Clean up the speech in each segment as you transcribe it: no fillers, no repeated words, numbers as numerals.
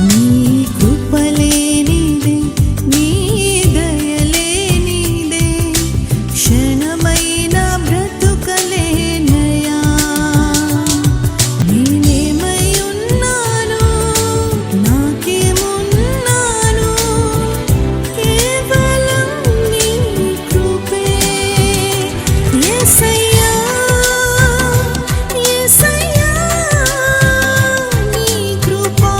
నీ కృపలేనిదే, నీ దయలేనిదే, క్షణమైన బ్రతుకలేనయా. నేనేమై ఉన్నాను, నాకేమున్నాను, కేవలం నీ కృపే. యేసయ్యా, యేసయ్యా, నీ కృపా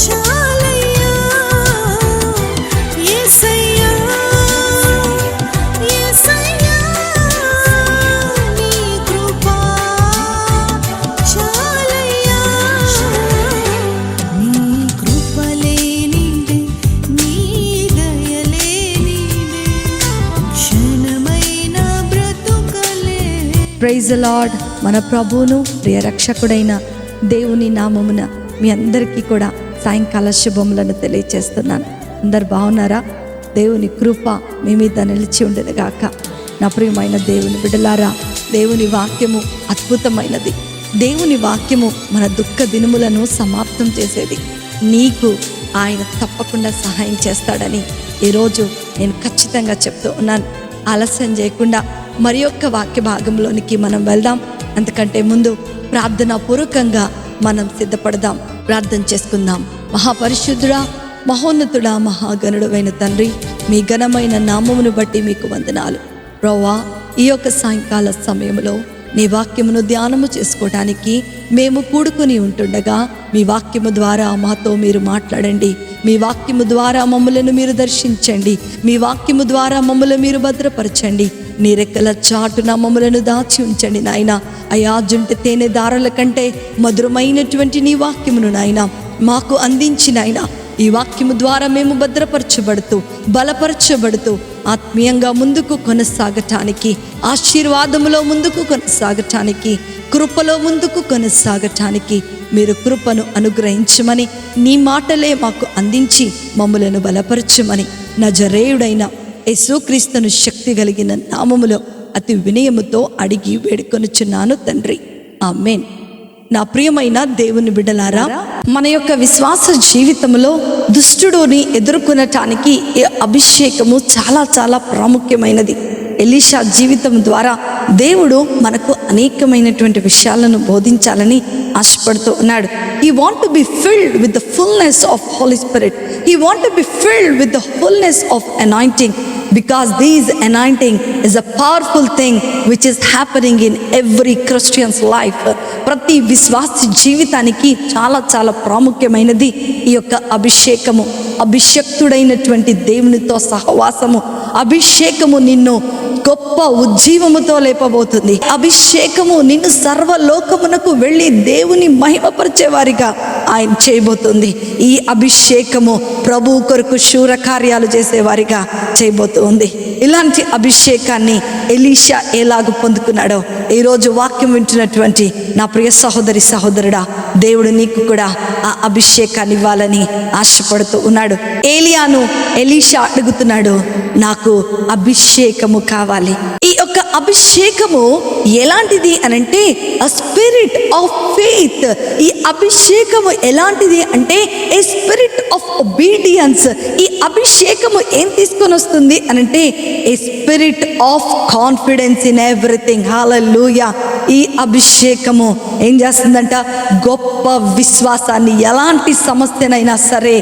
చాలయ్యా. యేసయ్యా, యేసయ్యా, నీ కృపా చాలయ్యా. నీ కృపలేనిదే, నీ దయలేనిదే, క్షణమైన బ్రతుకలే. Praise the lord. మన ప్రభువును ప్రియ రక్షకుడైన దేవుని నామమున మీ అందరికీ కూడా సాయంకాల శుభములను తెలియచేస్తున్నాను. అందరు బాగున్నారా? దేవుని కృప మీ మీద నిలిచి ఉండదు గాక. నా ప్రియమైన దేవుని బిడ్డలారా, దేవుని వాక్యము అద్భుతమైనది. దేవుని వాక్యము మన దుఃఖ దినములను సమాప్తం చేసేది. నీకు ఆయన తప్పకుండా సహాయం చేస్తాడని ఈరోజు నేను ఖచ్చితంగా చెప్తూ ఉన్నాను. ఆలస్యం చేయకుండా మరి యొక్క వాక్య భాగంలోనికి మనం వెళ్దాం. అంతకంటే ముందు ప్రార్థనా పూర్వకంగా మనం సిద్ధపడదాం. ప్రార్థన చేసుకుందాం. మహాపరిశుద్ధుడా, మహోన్నతుడా, మహాగణుడైన తండ్రి, మీ ఘనమైన నామమును బట్టి మీకు వందనాలు ప్రభువా. ఈ యొక్క సాయంకాల సమయంలో నీ వాక్యమును ధ్యానము చేసుకోవడానికి మేము కూడుకుని ఉంటుండగా మీ వాక్యము ద్వారా మాతో మీరు మాట్లాడండి. మీ వాక్యము ద్వారా మమ్మలను మీరు దర్శించండి. మీ వాక్యము ద్వారా మమ్మల్ని మీరు భద్రపరచండి. నీ రెక్కల చాటున మమ్మలను దాచి ఉంచండి నాయన. అయా, జుంటి తేనె దారుల కంటే మధురమైనటువంటి నీ వాక్యమును నాయన మాకు అందించిన ఆయన. ఈ వాక్యము ద్వారా మేము భద్రపరచబడుతూ బలపరచబడుతూ ఆత్మీయంగా ముందుకు కొనసాగటానికి, ఆశీర్వాదములో ముందుకు కొనసాగటానికి, కృపలో ముందుకు కొనసాగటానికి మీరు కృపను అనుగ్రహించమని, నీ మాటలే మాకు అందించి మమ్మలను బలపరచమని నజరేయుడైన యేసుక్రీస్తును శక్తి కలిగిన నామములో అతి వినయముతో అడిగి వేడుకొనుచున్నాను తండ్రి, ఆమేన్. నా ప్రియమైన దేవుని బిడ్డలారా, మన యొక్క విశ్వాస జీవితంలో దుష్టుడుని ఎదుర్కొనటానికి ఈ అభిషేకము చాలా చాలా ప్రాముఖ్యమైనది. ఎలీషా జీవితం ద్వారా దేవుడు మనకు అనేకమైనటువంటి విషయాలను బోధించాలని ఆశపడుతూ ఉన్నాడు. He want to be filled with the fullness of Holy Spirit. He want to be filled with the fullness of anointing, because this anointing is a powerful thing which is happening in every Christian's life. ప్రతి విశ్వాస జీవితానికి చాలా చాలా ప్రాముఖ్యమైనది ఈ యొక్క అభిషేకము. అభిషక్తుడైనటువంటి దేవునితో సహవాసము. అభిషేకము నిన్ను గొప్ప ఉజ్జీవముతో లేపబోతుంది. అభిషేకము నిన్ను సర్వలోకమునకు వెళ్ళి దేవుని మహిమపరిచే వారిగా ఆయన చేయబోతుంది. ఈ అభిషేకము ప్రభు కొరకు శూర కార్యాలు చేసేవారిగా చేయబోతుంది. ఇలాంటి అభిషేకాన్ని ఎలీషా ఎలాగ పొందుకున్నాడో ఈరోజు వాక్యం వింటున్నటువంటి నా ప్రియ సహోదరి సహోదరుడా, దేవుడు నీకు కూడా ఆ అభిషేకాన్ని ఇవ్వాలని ఆశపడుతూ ఉన్నాడు. ఏలియాను ఎలీషా అడుగుతున్నాడు, నాకు అభిషేకము కావాలి. ఈ యొక్క అభిషేకము ఎలాంటిది అనంటే a spirit of faith. ఈ అభిషేకము ఎలాంటిది అంటే a spirit of obedience. ఈ అభిషేకము ఏం తీసుకొని వస్తుంది అనంటే a spirit of confidence in everything. హల్లెలూయా. ఈ అభిషేకము ఏం చేస్తుందంట? గొప్ప విశ్వాసాన్ని, ఎలాంటి సమస్యనైనా సరే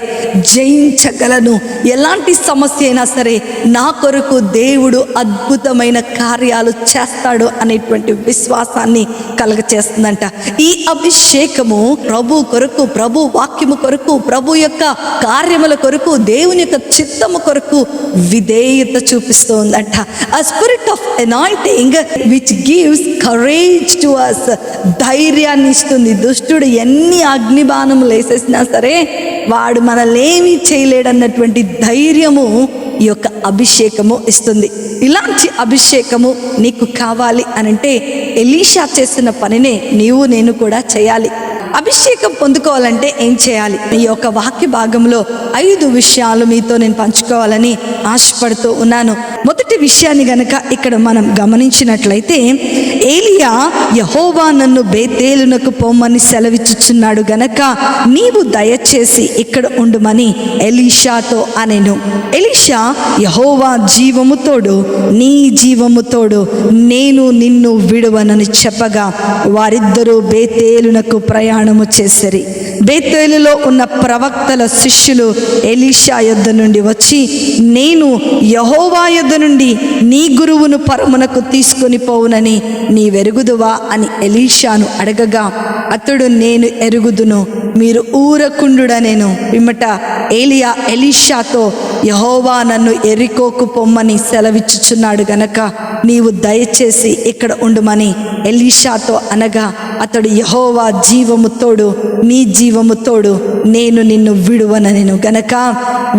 జయించగలను, ఎలాంటి సమస్య అయినా సరే నా కొరకు దేవుడు అద్భుతమైన కార్యాలు చేస్తాడు అనేటువంటి విశ్వాసాన్ని కలగచేస్తుందంట. ఈ అభిషేకము ప్రభు కొరకు, ప్రభు వాక్యము కొరకు, ప్రభు యొక్క కార్యముల కొరకు, దేవుని యొక్క చిత్తము కొరకు విధేయత చూపిస్తూ ఉందంట. A spirit of anointing which gives courage to us. ధైర్యాన్ని ఇస్తుంది. దుష్టుడు ఎన్ని అగ్నిబాణములు వేసేసినా సరే వాడు మనల్నేమీ చేయలేడన్నటువంటి ధైర్యము ఈ యొక్క అభిషేకము ఇస్తుంది. ఇలాంటి అభిషేకము నీకు కావాలి అనంటే ఎలీషా చేసిన పనినే నీవు నేను కూడా చేయాలి. అభిషేకం పొందుకోవాలంటే ఏం చేయాలి? ఈ యొక్క వాక్య భాగంలో 5 విషయాలు మీతో నేను పంచుకోవాలని ఆశపడుతూ ఉన్నాను. మొదటి విషయాన్ని గనక ఇక్కడ మనం గమనించినట్లయితే, ఏలియా యెహోవా నన్ను బేతేలునకు పొమ్మని సెలవిచ్చుచున్నాడు గనక నీవు దయచేసి ఇక్కడ ఉండుమని ఎలీషాతో అనెను. ఎలీషా, యెహోవా జీవము తోడు, నీ జీవము తోడు, నేను నిన్ను విడువనని చెప్పగా వారిద్దరూ బేతేలునకు ప్రయాణము చేసిరి. బేతేలులో ఉన్న ప్రవక్తల శిష్యులు ఎలీషా యొద్ద నుండి వచ్చి, నేను యెహోవా యొద్ద నుండి నీ గురువును పరమునకు తీసుకొని పోవునని నీవెరుగుదువా అని ఎలీషాను అడగగా అతడు, నేను ఎరుగుదును, మీరు ఊరకుండుడనెను. పిమ్మట ఏలియా ఎలీషాతో, యెహోవా నన్ను యెరికోకు పొమ్మని సెలవిచ్చుచున్నాడు గనక నీవు దయచేసి ఇక్కడ ఉండుమని ఎలీషాతో అనగా అతడు, యెహోవా జీవము తోడు, నీ జీవము తోడు, నేను నిన్ను విడువనెను గనక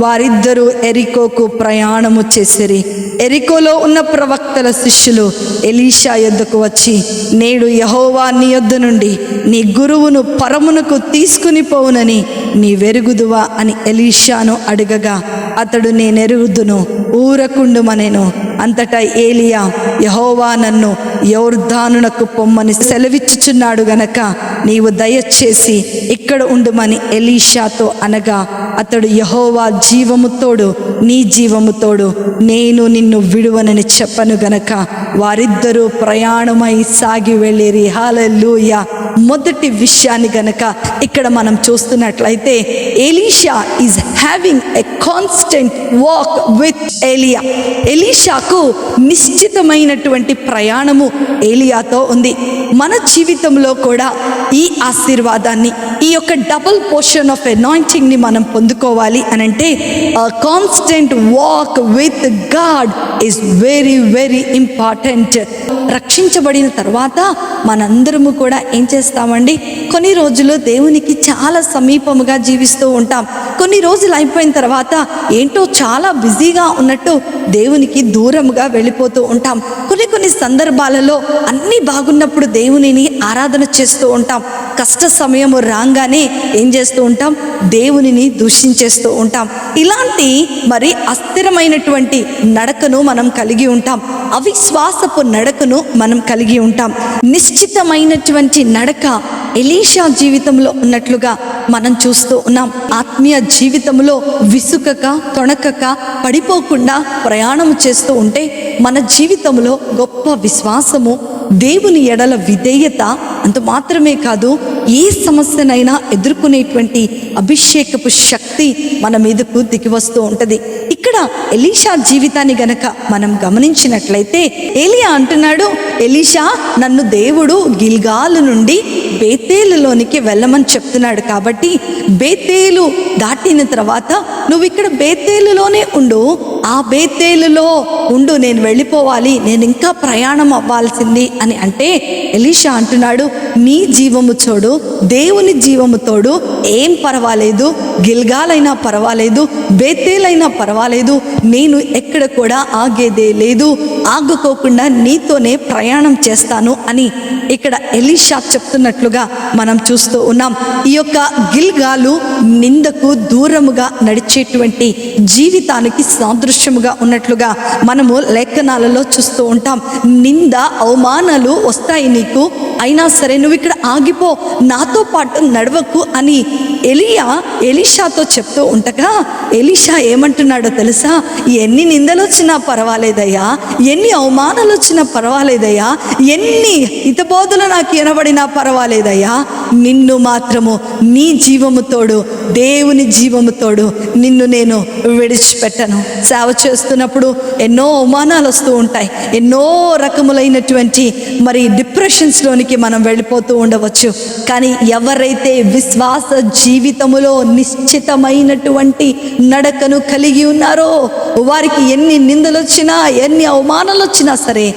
వారిద్దరూ యెరికోకు ప్రయాణము చేసిరి. యెరికోలో ఉన్న ప్రవక్తల శిష్యులు ఎలీషా యొద్దకు వచ్చి, నేడు యెహోవా నీ యొద్ద నుండి నీ గురువును పరమునకు తీసుకుని పోవునని నీవెరుగుదువా అని ఎలీషాను అడగగా అతడు, నేనెరుగుదును, ఊరకుండుమనెను. అంతటా ఏలియా, యెహోవా నన్ను యొర్దానునకు పొమ్మని సెలవిచ్చుచున్నాడు గనక నీవు దయచేసి ఇక్కడ ఉండుమని ఎలీషాతో అనగా అతడు, యెహోవా జీవము తోడు, నీ జీవము తోడు, నేను నిన్ను విడువనని చెప్పను గనక వారిద్దరూ ప్రయాణమై సాగి వెళ్ళిరి. హల్లెలూయా. మొదటి విషయాన్ని గనక ఇక్కడ మనం చూస్తున్నట్లయితే, Elisha is having a constant walk with ఏలియా. ఎలీషాకు నిశ్చితమైనటువంటి ప్రయాణము ఏలియాతో ఉంది. మన జీవితంలో కూడా ఈ ఆశీర్వాదాన్ని, ఈ యొక్క డబుల్ పోర్షన్ ఆఫ్ అనాయింటింగ్ ని మనం పొందుకోవాలి అనంటే a constant walk with God is very very important. రక్షించబడిన తర్వాత మనందరము కూడా ఏం చేస్తామండి, కొన్ని రోజులు దేవునికి చాలా సమీపముగా జీవిస్తూ ఉంటాం. కొన్ని రోజులు అయిపోయిన తర్వాత ఏంటో చాలా బిజీగా ఉన్నట్టు దేవునికి దూరముగా వెళ్ళిపోతూ ఉంటాం. కొన్ని సందర్భాలలో అన్నీ బాగున్నప్పుడు దేవునిని ఆరాధన చేస్తూ ఉంటాం. కష్ట సమయము రాగానే ఏం చేస్తూ ఉంటాం, దేవునిని దూషించేస్తూ ఉంటాం. ఇలాంటి మరి అస్థిరమైనటువంటి నడకను మనం కలిగి ఉంటాం. అవిశ్వాసపు నడకను మనం కలిగి ఉంటాం. నిశ్చితమైనటువంటి నడక ఎలీషా జీవితంలో ఉన్నట్లుగా మనం చూస్తూ ఉన్నాం. ఆత్మీయ జీవితంలో విసుకక, తొణకక, పడిపోకుండా ప్రయాణం చేస్తూ ఉంటే మన జీవితంలో గొప్ప విశ్వాసము, దేవుని ఎడల విధేయత, అంత మాత్రమే కాదు ఏ సమస్యనైనా ఎదుర్కొనేటువంటి అభిషేకపు శక్తి మన మీదకు దిగి వస్తూ ఉంటుంది. ఇక్కడ ఎలీషా జీవితాన్ని గనక మనం గమనించినట్లయితే, ఏలియా అంటున్నాడు, ఎలీషా నన్ను దేవుడు గిల్గాలు నుండి బేతేలులోనికి వెళ్ళమని చెప్తున్నాడు కాబట్టి బేతేలు దాటిన తర్వాత నువ్వు ఇక్కడ బేతేలులోనే ఉండు, ఆ బేతేలులో ఉండు, నేను వెళ్ళిపోవాలి, నేను ఇంకా ప్రయాణం అవ్వాల్సింది అని అంటే ఎలీషా అంటున్నాడు, నీ జీవము తోడు, దేవుని జీవము తోడు, ఏం పర్వాలేదు, గిల్గాలైనా పర్వాలేదు, బేతేలైనా పర్వాలేదు, నేను ఎక్కడ కూడా ఆగేదే లేదు, ఆగుకోకుండా నీతోనే ప్రయాణం చేస్తాను అని ఇక్కడ ఎలీషా చెప్తున్నట్లుగా మనం చూస్తూ ఉన్నాం. ఈ యొక్క గిల్గాలు నిందకు దూరముగా నడిచేటువంటి జీవితానికి సాదృశ్యముగా ఉన్నట్లుగా మనము లేఖనాలలో చూస్తూ ఉంటాం. నింద, అవమానాలు వస్తాయి నీకు, అయినా సరే నువ్వు ఇక్కడ ఆగిపో, నాతో పాటు నడవకు అని ఎలీషాతో చెప్తూ ఉండగా ఎలీషా ఏమంటున్నాడో తెలుసా, ఎన్ని నిందలు వచ్చినా పర్వాలేదయ్యా, ఎన్ని అవమానాలు వచ్చినా పర్వాలేదయ్యా, ఎన్ని హితబోధలు నాకు వినబడినా పర్వాలేదయ్యా, నిన్ను మాత్రము నీ జీవము తోడు, దేవుని జీవము తోడు, నిన్ను నేను విడిచిపెట్టను. సేవ చేస్తున్నప్పుడు ఎన్నో అవమానాలు వస్తూ ఉంటాయి, ఎన్నో రకములైనటువంటి మరి డిప్రెషన్స్లోనికి మనం వెళ్ళిపోతూ ఉండవచ్చు. కానీ ఎవరైతే విశ్వాస జీవితములో నిశ్చితమైనటువంటి నడకను కలిగి ఉన్నారో వారికి ఎన్ని నిందలు వచ్చినా, ఎన్ని అవమానాలు వచ్చినా సరే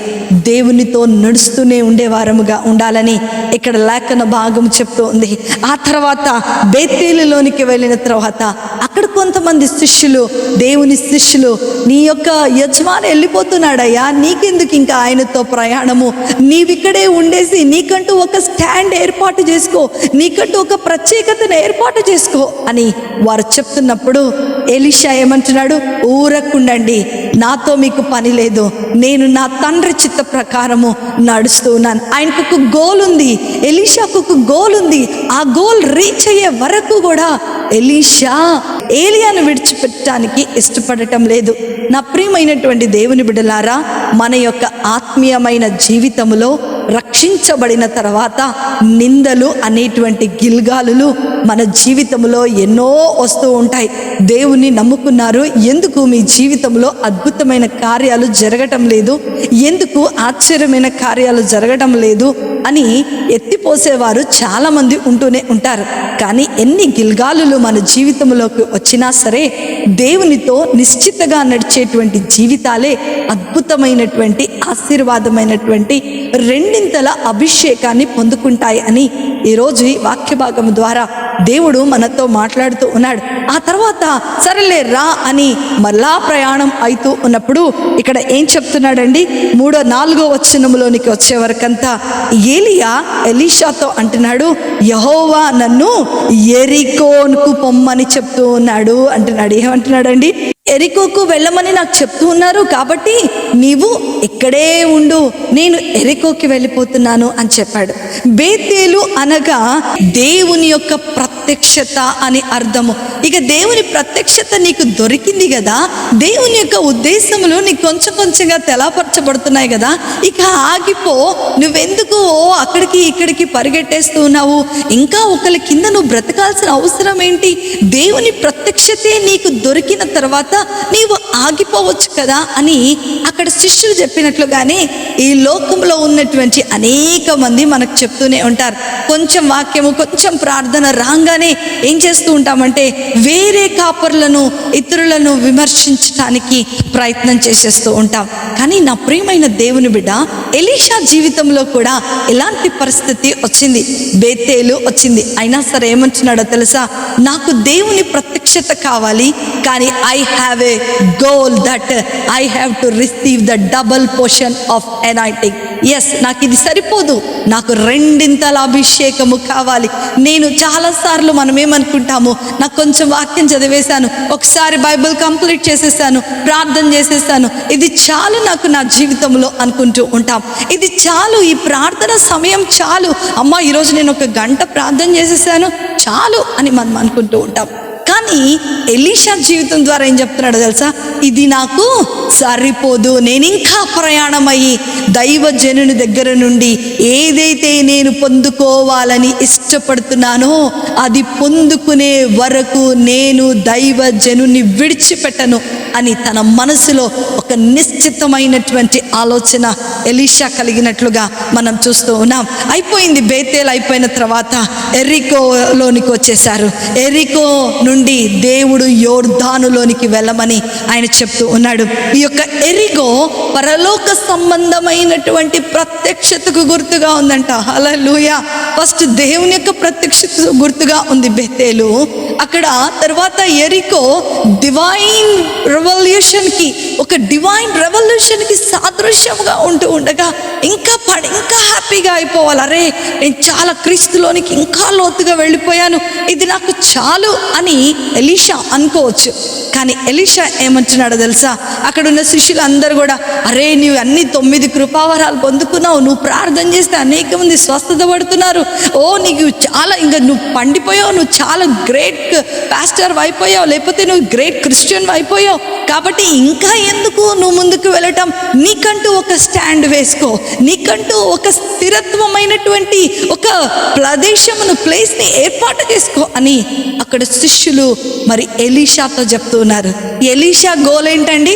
దేవునితో నడుస్తూనే ఉండేవారముగా ఉండాలని ఇక్కడ లేఖన భాగం చెప్తూ ఉంది. ఆ తర్వాత బేతేలులోనికి వెళ్ళిన తర్వాత అక్కడ అక్కడ కొంతమంది శిష్యులు, దేవుని శిష్యులు, నీ యొక్క యజమాని వెళ్ళిపోతున్నాడయ్యా, నీకెందుకు ఇంకా ఆయనతో ప్రయాణము, నీవిక్కడే ఉండేసి నీకంటూ ఒక స్టాండ్ ఏర్పాటు చేసుకో, నీకంటూ ఒక ప్రత్యేకతను ఏర్పాటు చేసుకో అని వారు చెప్తున్నప్పుడు ఎలీషా ఏమంటున్నాడు, ఊరకుండండి, నాతో మీకు పని లేదు, నేను నా తండ్రి చిత్త ప్రకారము నడుస్తూ ఉన్నాను. ఆయనకు ఒక గోల్ ఉంది, ఎలీషాకు ఒక గోల్ ఉంది. ఆ గోల్ రీచ్ అయ్యే వరకు కూడా ఎలీషా ఏలియాను విడిచిపెట్టడానికి ఇష్టపడటం లేదు. నా ప్రియమైనటువంటి దేవుని బిడ్డలారా, మన యొక్క ఆత్మీయమైన జీవితంలో రక్షించబడిన తర్వాత నిందలు అనేటువంటి గిల్గాలులు మన జీవితంలో ఎన్నో వస్తూ ఉంటాయి. దేవుని నమ్ముకున్నారు, ఎందుకు మీ జీవితంలో అద్భుతమైన కార్యాలు జరగటం లేదు, ఎందుకు ఆశ్చర్యమైన కార్యాలు జరగటం లేదు అని ఎత్తిపోసేవారు చాలామంది ఉంటూనే ఉంటారు. కానీ ఎన్ని గిల్గాలులు మన జీవితంలోకి వచ్చినా సరే దేవునితో నిశ్చితగా నడిచేటువంటి జీవితాలే అద్భుతమైనటువంటి ఆశీర్వాదమైనటువంటి రెండింతల అభిషేకాన్ని పొందుకుంటాయి అని ఈరోజు ఈ వాక్య భాగం ద్వారా దేవుడు మనతో మాట్లాడుతూ ఉన్నాడు. ఆ తర్వాత సరేలే రా అని మళ్ళా ప్రయాణం అవుతూ ఉన్నప్పుడు ఇక్కడ ఏం చెప్తున్నాడండి, 3-4 వచనంలోనికి వచ్చే వరకంతా ఏలియా ఎలీషాతో అంటున్నాడు, యెహోవా నన్ను యెరికోకు పొమ్మని చెప్తూ ఉన్నాడు అంటున్నాడు. ఏమంటున్నాడండి, ఎరికోకు వెళ్ళమని నాకు చెప్తూ ఉన్నారు, కాబట్టి నీవు ఇక్కడే ఉండు, నేను ఎరికోకి వెళ్ళిపోతున్నాను అని చెప్పాడు. బేతేలు అనగా దేవుని యొక్క ప్రత్యక్షత అని అర్థము. ఇక దేవుని ప్రత్యక్షత నీకు దొరికింది కదా, దేవుని యొక్క ఉద్దేశములు నీకు కొంచెం కొంచెంగా తెలపరచబడుతున్నాయి కదా, ఇక ఆగిపో, నువ్వెందుకు అక్కడికి ఇక్కడికి పరిగెట్టేస్తూ ఉన్నావు, ఇంకా ఒకరి కింద నువ్వు బ్రతకాల్సిన అవసరం ఏంటి, దేవుని ప్రత్యక్షతే నీకు దొరికిన తర్వాత నీవు ఆగిపోవచ్చు కదా అని అక్కడ శిష్యులు చెప్పినట్లుగానే ఈ లోకంలో ఉన్నటువంటి అనేక మంది మనకు చెప్తూనే ఉంటారు. కొంచెం వాక్యము, కొంచెం ప్రార్థన రాగానే ఏం చేస్తూ ఉంటామంటే వేరే కాపర్లను, ఇతరులను విమర్శించడానికి ప్రయత్నం చేసేస్తూ ఉంటాం. కానీ నా ప్రియమైన దేవుని బిడ్డ, ఎలీషా జీవితంలో కూడా ఎలాంటి పరిస్థితి వచ్చింది, బేతేలు వచ్చింది. అయినా సరే ఏమంటున్నాడో తెలుసా, నాకు దేవుని ప్రత్యక్షత కావాలి, కానీ I have a goal that I have to receive the double portion of anointing. Yes, నాకు ఇది సరిపోదు, నాకు రెండింతల అభిషేకము కావాలి. నేను చాలాసార్లు మనం ఏమనుకుంటాము, నాకు కొంచెం వాక్యం చదివేశాను, ఒకసారి బైబిల్ కంప్లీట్ చేసేసాను, ప్రార్థన చేసేసాను, ఇది చాలు నాకు నా జీవితంలో అనుకుంటూ ఉంటాం. ఇది చాలు, ఈ ప్రార్థన సమయం చాలు, అమ్మ ఈరోజు నేను 1 గంట ప్రార్థన చేసేసాను చాలు అని మనం అనుకుంటూ ఉంటాం. కానీ ఎలీషా జీవితం ద్వారా ఏం చెప్తున్నాడో తెలుసా, ఇది నాకు సరిపోదు, నేను ఇంకా ప్రయాణమయ్యి దైవజనుని దగ్గర నుండి ఏదైతే నేను పొందుకోవాలని ఇష్టపడుతున్నానో అది పొందుకునే వరకు నేను దైవజనుని విడిచిపెట్టను అని తన మనసులో ఒక నిశ్చితమైనటువంటి ఆలోచన ఎలీషా కలిగినట్లుగా మనం చూస్తూ ఉన్నాం. అయిపోయింది, బేతేలు అయిపోయిన తర్వాత ఎరికోలోనికి వచ్చేసారు. ఎరికో నుండి దేవుడు యోర్దానులోనికి వెళ్ళమని ఆయన చెప్తూ ఉన్నాడు. ఈ యొక్క ఎరికో పరలోక సంబంధమైనటువంటి ప్రత్యక్షతకు గుర్తుగా ఉందంట. హల్లెలూయా. ఫస్ట్ దేవుని యొక్క ప్రత్యక్షతకు గుర్తుగా ఉంది బేతేలు. అక్కడ తర్వాత ఎరికో డివైన్ రెవల్యూషన్కి, ఒక డివైన్ రెవల్యూషన్కి సాదృశ్యంగా ఉంటూ ఉండగా ఇంకా హ్యాపీగా అయిపోవాలి. అరే, నేను చాలా క్రీస్తులోనికి ఇంకా లోతుగా వెళ్ళిపోయాను, ఇది నాకు చాలు అని ఎలీషా అనుకోవచ్చు. కానీ ఎలీషా ఏమంటున్నాడో తెలుసా, అక్కడ ఉన్న శిష్యులు అందరూ కూడా, అరే నువ్వు అన్ని 9 కృపావరాలు పొందుకున్నావు, నువ్వు ప్రార్థన చేస్తే అనేక మంది స్వస్థత పడుతున్నారు, ఓ నీకు చాలా, ఇంకా నువ్వు పండిపోయావు, నువ్వు చాలా గ్రేట్ పాస్టర్ అయిపోయావు, లేకపోతే నువ్వు గ్రేట్ క్రిస్టియన్ అయిపోయావు, కాబట్టి ఇంకా ఎందుకు నువ్వు ముందుకు వెళ్ళటం, నీకంటూ ఒక స్టాండ్ వేసుకో, నీకంటూ ఒక స్థిరత్వమైనటువంటి ఒక ప్రదేశమును, ప్లేస్ని ఏర్పాటు చేసుకో అని అక్కడ శిష్యులు మరి ఎలీషాతో చెప్తున్నారు. ఎలీషా గోల్ ఏంటండి,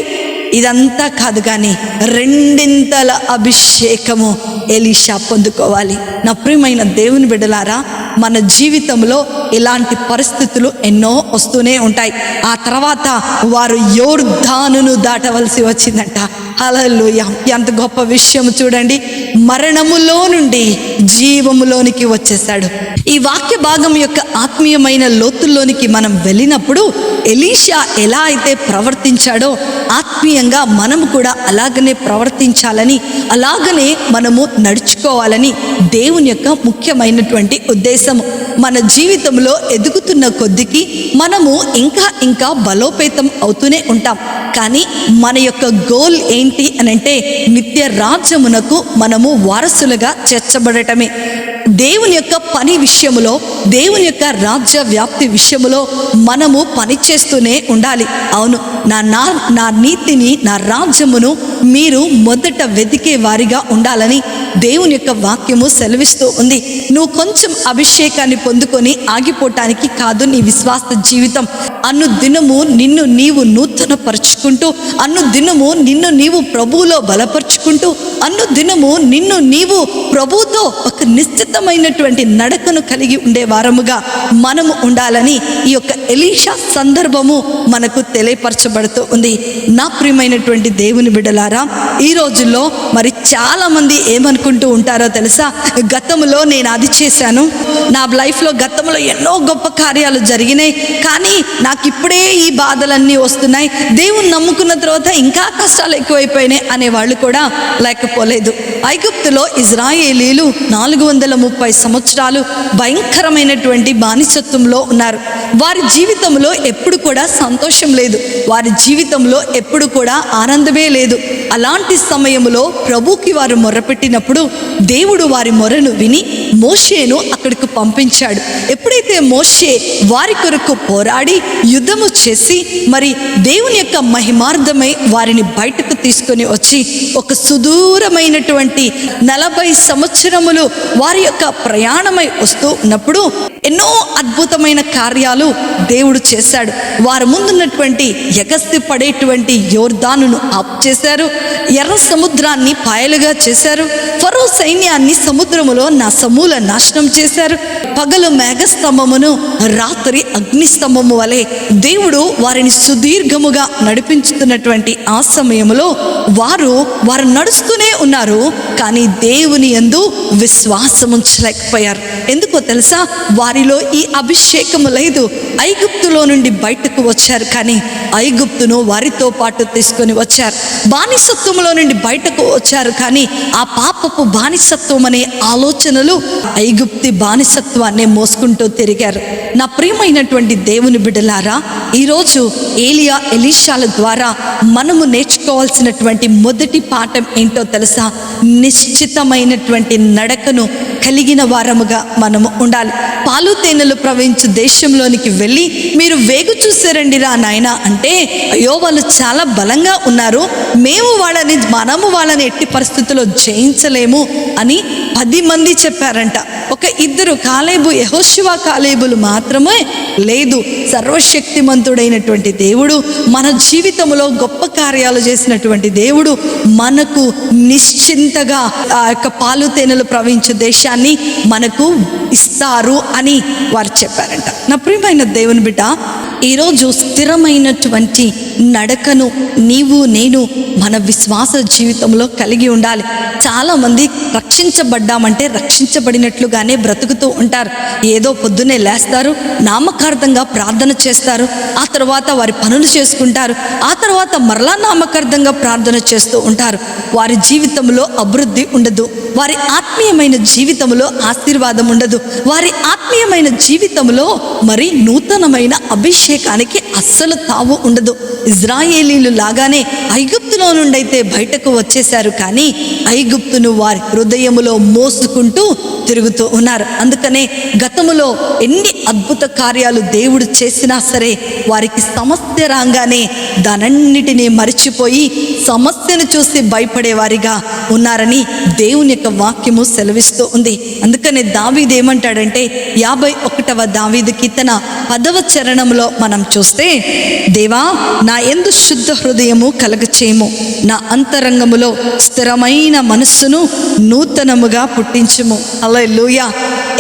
ఇదంతా కాదు, కానీ రెండింతల అభిషేకము ఎలీషా పొందుకోవాలి. నా ప్రియమైన దేవుని బిడ్డలారా, మన జీవితంలో ఇలాంటి పరిస్థితులు ఎన్నో వస్తూనే ఉంటాయి. ఆ తర్వాత వారు యోర్దానును దాటవలసి వచ్చిందంట. హల్లెలూయా. ఎంత గొప్ప విషయం చూడండి, మరణములో నుండి జీవములోనికి వచ్చేసాడు. ఈ వాక్య భాగం యొక్క ఆత్మీయమైన లోతుల్లోనికి మనం వెళ్ళినప్పుడు ఎలీషా ఎలా అయితే ప్రవర్తించాడో ఆత్మీయంగా మనము కూడా అలాగనే ప్రవర్తించాలని, అలాగనే మనము నడుచుకోవాలని దేవుని యొక్క ముఖ్యమైనటువంటి ఉద్దేశము. మన జీవితంలో ఎదుగుతున్న కొద్దికి మనము ఇంకా బలోపేతం అవుతూనే ఉంటాం. కానీ మన యొక్క గోల్ ఏంటి అనంటే నిత్య రాజ్యమునకు మనము వారసులుగా చేర్చబడటమే. దేవుని యొక్క పని విషయములో, దేవుని యొక్క రాజ్య వ్యాప్తి విషయములో మనము పనిచేస్తూనే ఉండాలి. అవును, నా నీతిని, నా రాజ్యమును మీరు మొదట వెతికే వారిగా ఉండాలని దేవుని యొక్క వాక్యము సెలవిస్తూ ఉంది. నువ్వు కొంచెం అభిషేకాన్ని పొందుకొని ఆగిపోవటానికి కాదు నీ విశ్వాస జీవితం. దినము నిన్ను నీవు నూతన పరుచుకుంటూ, దినము నిన్ను నీవు ప్రభువులో బలపరుచుకుంటూ, దినము నిన్ను నీవు ప్రభువుతో ఒక నిశ్చితమైనటువంటి నడకను కలిగి ఉండే వారముగా మనము ఉండాలని ఈ యొక్క ఎలీషా సందర్భము మనకు తెలియపరచబడుతూ ఉంది. నా ప్రియమైనటువంటి దేవుని బిడ్డలారా, ఈ రోజుల్లో మరి చాలా మంది ఏమనుకుంటూ ఉంటారో తెలుసా? గతంలో నేను అది చేశాను, నా లైఫ్లో గతంలో ఎన్నో గొప్ప కార్యాలు జరిగినాయి, కానీ నాకు ఇప్పుడే ఈ బాధలన్నీ వస్తున్నాయి, దేవుని నమ్ముకున్న తర్వాత ఇంకా కష్టాలు ఎక్కువైపోయినాయి అనే వాళ్ళు కూడా లేకపోలేదు. ఐగుప్తులో ఇజ్రాయేలీలు 430 సంవత్సరాలు భయంకరమైనటువంటి బానిసత్వంలో ఉన్నారు. వారి జీవితంలో ఎప్పుడు కూడా సంతోషం లేదు, వారి జీవితంలో ఎప్పుడు కూడా ఆనందమే లేదు. అలాంటి సమయంలో ప్రభుకి వారు మొర్రపెట్టినప్పుడు దేవుడు వారి మొరను విని మోషేను అక్కడికి పంపించాడు. ఎప్పుడైతే మోషే వారి కొరకు పోరాడి యుద్ధము చేసి మరి దేవుని యొక్క మహిమార్థమై వారిని బయటకు తీసుకొని వచ్చి ఒక సుదూరమైనటువంటి 40 సంవత్సరములు వారి యొక్క ప్రయాణమై వస్తూ ఉన్నప్పుడు ఎన్నో అద్భుతమైన కార్యాలు దేవుడు చేశాడు. వారి ముందున్నటువంటి ఎగస్తి పడేటువంటి యోర్దానును ఆపు చేశారు, ఎర్ర సముద్రాన్ని పాయలుగా చేశారు, ఫరో సైన్యాన్ని సముద్రములో సమూల నాశనం చేశారు. పగలు మేఘస్తంభమును, రాత్రి అగ్నిస్తంభము వలె దేవుడు వారిని సుదీర్ఘముగా నడిపించుతున్నటువంటి ఆ సమయంలో వారు నడుస్తూనే ఉన్నారు, కానీ దేవుని యందు విశ్వాసం ఉంచలేకపోయారు. ఎందుకో తెలుసా? వారిలో ఈ అభిషేకము లేదు. ఐగుప్తులో నుండి బయటకు వచ్చారు, కానీ ఐగుప్తును వారితో పాటు తీసుకొని వచ్చారు. బానిసత్వంలో నుండి బయటకు వచ్చారు, కానీ ఆ పాపపు బానిసత్వం అనే ఆలోచనలు ఐగుప్తి బానిసత్వాన్ని మోసుకుంటూ తిరిగారు. నా ప్రియమైనటువంటి దేవుని బిడ్డలారా, ఈరోజు ఎలీషాల ద్వారా మనము నేర్చుకోవాల్సినటువంటి మొదటి పాఠం ఏంటో తెలుసా? నిశ్చితమైనటువంటి నడకను కలిగిన వారముగా మనము ఉండాలి. పాలు తేనెలు ప్రవహించు దేశంలోనికి వెళ్ళి మీరు వేగు చూసారండి రా నాయన అంటే, అయ్యో వాళ్ళు చాలా బలంగా ఉన్నారు, మనము వాళ్ళని ఎట్టి పరిస్థితుల్లో జయించలేము అని 10 మంది చెప్పారంట. ఒక 2 కాలేబు, యెహోషువ కాలేబులు మాత్రమే లేదు. సర్వశక్తిమంతుడైనటువంటి దేవుడు, మన జీవితంలో గొప్ప కార్యాలు చేసినటువంటి దేవుడు మనకు నిశ్చింతగా ఆ యొక్క పాలు తేనెలు ప్రవహించే దేశాన్ని మనకు ఇస్తారు అని వారు చెప్పారంట. నా ప్రియమైన దేవుని బిడ్డ, ఈరోజు స్థిరమైనటువంటి నడకను నీవు నేను మన విశ్వాస జీవితంలో కలిగి ఉండాలి. చాలామంది రక్షించబడ్డామంటే రక్షించబడినట్లుగానే బ్రతుకుతూ ఉంటారు. ఏదో పొద్దునే లేస్తారు, నామకార్థంగా ప్రార్థన చేస్తారు, ఆ తర్వాత వారి పనులు చేసుకుంటారు, ఆ తర్వాత మరలా నామకార్థంగా ప్రార్థన చేస్తూ ఉంటారు. వారి జీవితంలో అభివృద్ధి ఉండదు, వారి ఆత్మీయమైన జీవితంలో ఆశీర్వాదం ఉండదు, వారి ఆత్మీయమైన జీవితంలో మరి నూతనమైన అభిషేకానికి అస్సలు తావు ఉండదు. ఇజ్రాయేలీలు లాగానే ఐగుప్తులో నుండి అయితే బయటకు వచ్చేశారు, కానీ ఐగుప్తును వారి హృదయములో మోసుకుంటూ తిరుగుతూ ఉన్నారు. అందుకనే గతములో ఎన్ని అద్భుత కార్యాలు దేవుడు చేసినా సరే వారికి సమస్య రాగానే దానన్నిటినీ మరిచిపోయి సమస్యను చూసి భయపడేవారిగా ఉన్నారని దేవుని యొక్క వాక్యము సెలవిస్తూ ఉంది. అందుకనే దావీదు ఏమంటాడంటే 51వ దావీదు కీర్తన 10వ చరణంలో మనం చూస్తే, దేవా నా యందు శుద్ధ హృదయము కలగచేయము, నా అంతరంగములో స్థిరమైన మనస్సును నూతనముగా పుట్టించుము. హల్లెలూయా!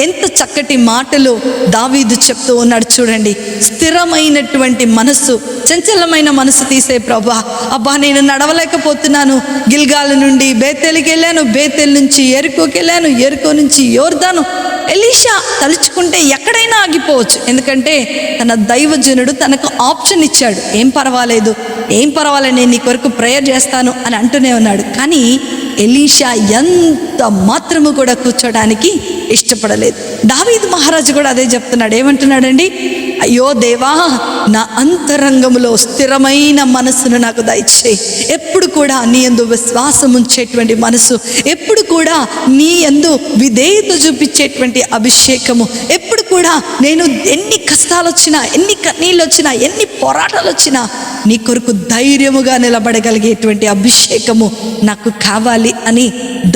ఎంత చక్కటి మాటలు దావీదు చెప్తూ ఉన్నాడు చూడండి. స్థిరమైనటువంటి మనస్సు, చంచలమైన మనసు తీసే ప్రభా, అబ్బా నేను నడవలేకపోతున్నాను, గిల్గాల్ నుండి బేతేలుకి వెళ్ళాను, బేతేల్ నుంచి ఎరుకోకి వెళ్ళాను, ఎరుకో నుంచి యోర్దాను, ఎలీషా తలుచుకుంటే ఎక్కడైనా ఆగిపోవచ్చు, ఎందుకంటే తన దైవజనుడు తనకు ఆప్షన్ ఇచ్చాడు. ఏం పర్వాలేదు నేను నీ కొరకు ప్రేయర్ చేస్తాను అని అంటూనే ఉన్నాడు. కానీ ఎలీషా ఎంత మాత్రము కూడా కూర్చోడానికి ఇష్టపడలేదు. దావీదు మహారాజు కూడా అదే చెప్తున్నాడు. ఏమంటున్నాడండి? అయ్యో దేవా, నా అంతరంగంలో స్థిరమైన మనస్సును నాకు దయచేయి. ఎప్పుడు కూడా నీ యందు విశ్వాసం ఉంచేటువంటి మనసు, ఎప్పుడు కూడా నీ యందు విధేయత చూపించేటువంటి అభిషేకము, ఎప్పుడు కూడా నేను ఎన్ని కష్టాలు వచ్చినా, ఎన్ని కన్నీళ్ళు వచ్చినా, ఎన్ని పోరాటాలు వచ్చినా నీ కొరకు ధైర్యముగా నిలబడగలిగేటువంటి అభిషేకము నాకు కావాలి అని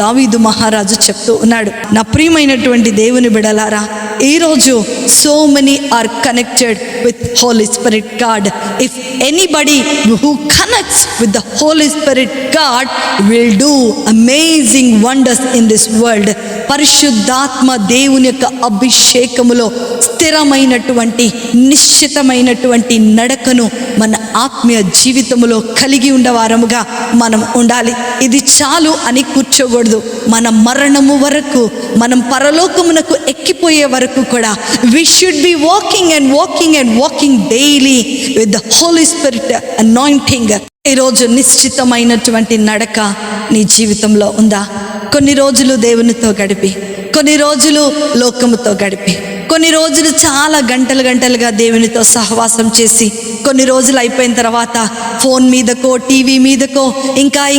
దావీదు మహారాజు చెప్తూ ఉన్నాడు. నా ప్రియమైనటువంటి దేవుని బిడలారా, ఈరోజు so many are connected with holy spirit god. If anybody who connects with the holy spirit god will do amazing wonders in this world. పరిశుద్ధాత్మ దేవుని యొక్క అభిషేకములో స్థిరమైనటువంటి నిశ్చితమైనటువంటి నడకను మన ఆత్మీయ జీవితంలో కలిగి ఉండవారముగా మనం ఉండాలి. ఇది చాలు అని కూర్చోకూడదు. మన మరణము వరకు, మనం పరలోకమునకు ఎక్కిపోయే వరకు కూడా we should be walking and walking and walking daily with the Holy Spirit anointing. ఈరోజు నిశ్చితమైనటువంటి నడక నీ జీవితంలో ఉందా? కొన్ని రోజులు దేవునితో గడిపి, కొన్ని రోజులు లోకముతో గడిపి, కొన్ని రోజులు చాలా గంటలుగా దేవునితో సహవాసం చేసి, కొన్ని రోజులు అయిపోయిన తర్వాత ఫోన్ మీదకో, టీవీ మీదకో,